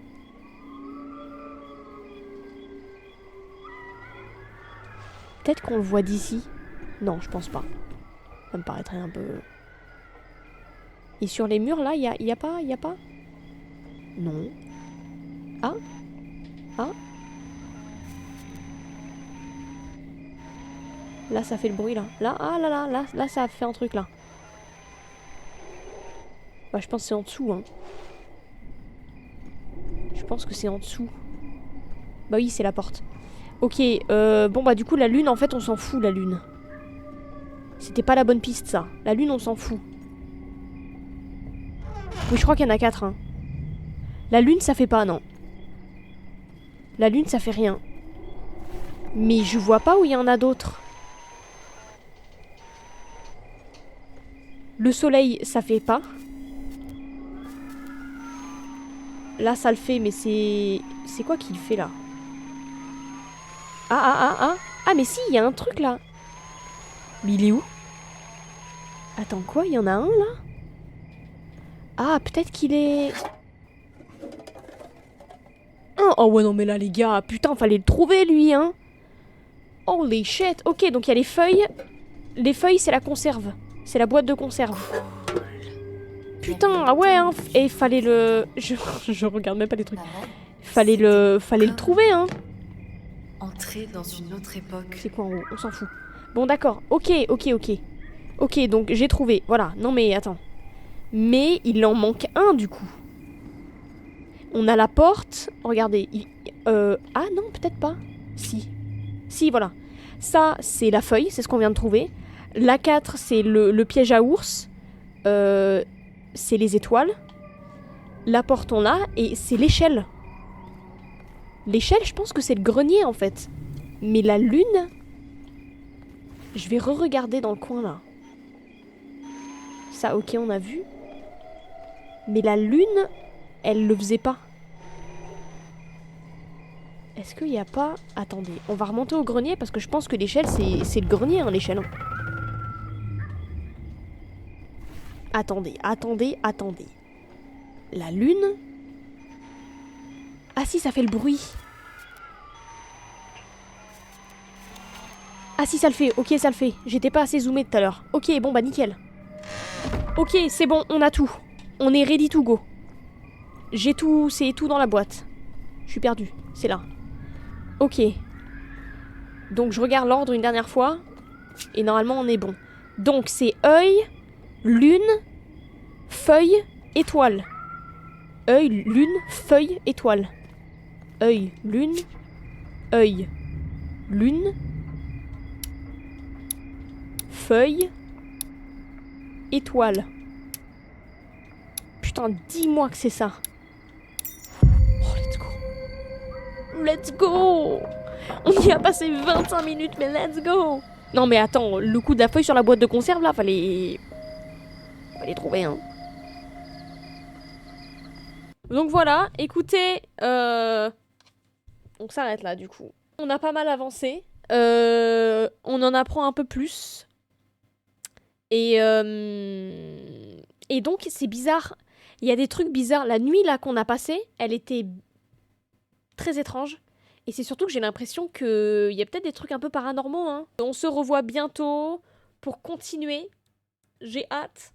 Peut-être qu'on le voit d'ici. Non, je pense pas. Ça me paraîtrait un peu... Et sur les murs, là, il y a pas? Non. Ah? Ah? Là, ça fait le bruit, là. Là, ah là, ça a fait un truc, là. Bah, je pense que c'est en dessous, hein. Je pense que c'est en dessous. Bah oui, c'est la porte. Ok, bon, bah du coup, la lune, en fait, on s'en fout, la lune. C'était pas la bonne piste, ça. La lune, on s'en fout. Oui, je crois qu'il y en a 4, hein. La lune, ça fait pas, non. La lune, ça fait rien. Mais je vois pas où il y en a d'autres. Le soleil, ça fait pas. Là, ça le fait, mais c'est... C'est quoi qu'il fait, là? Ah, mais si, il y a un truc, là. Mais il est où? Attends, quoi? Il y en a un, là? Ah, peut-être qu'il est... Oh ouais, non, mais là, les gars, putain, fallait le trouver, lui, hein. Holy shit. Ok, donc il y a les feuilles. Les feuilles, c'est la conserve. C'est la boîte de conserve. Putain, ah ouais, hein. Et fallait le... Je regarde même pas les trucs. Fallait le trouver, hein. Entrer dans une autre époque. C'est quoi en haut? On s'en fout. Bon, d'accord. Ok. Ok, donc j'ai trouvé. Voilà. Non, mais attends. Mais il en manque un, du coup. On a la porte. Regardez. Ah non, peut-être pas. Si, voilà. Ça, c'est la feuille. C'est ce qu'on vient de trouver. La 4, c'est le piège à ours. C'est les étoiles. La porte, on l'a. Et c'est l'échelle. L'échelle, je pense que c'est le grenier, en fait. Mais la lune... Je vais re-regarder dans le coin, là. Ça, ok, on a vu. Mais la lune, elle le faisait pas. Est-ce qu'il n'y a pas... Attendez, on va remonter au grenier, parce que je pense que l'échelle, c'est le grenier, hein, l'échelle. Attendez. La lune... Ah si, ça fait le bruit. Ah si, ça le fait. Ok, ça le fait. J'étais pas assez zoomé tout à l'heure. Ok, bon bah nickel. Ok, c'est bon, on a tout. On est ready to go. J'ai tout, c'est tout dans la boîte. Je suis perdu, c'est là. Ok. Donc je regarde l'ordre une dernière fois. Et normalement on est bon. Donc c'est œil, lune, feuille, étoile. Œil, lune, feuille, étoile. Œil, lune, feuille, étoile. Putain, dis-moi que c'est ça. Oh, let's go. On y a passé 25 minutes, mais let's go. Non mais attends, le coup de la feuille sur la boîte de conserve là, fallait trouver, hein. Donc voilà, écoutez, on s'arrête là du coup. On a pas mal avancé, on en apprend un peu plus. Et donc c'est bizarre, il y a des trucs bizarres. La nuit là qu'on a passée, elle était très étrange. Et c'est surtout que j'ai l'impression qu'il y a peut-être des trucs un peu paranormaux, hein. On se revoit bientôt pour continuer. J'ai hâte.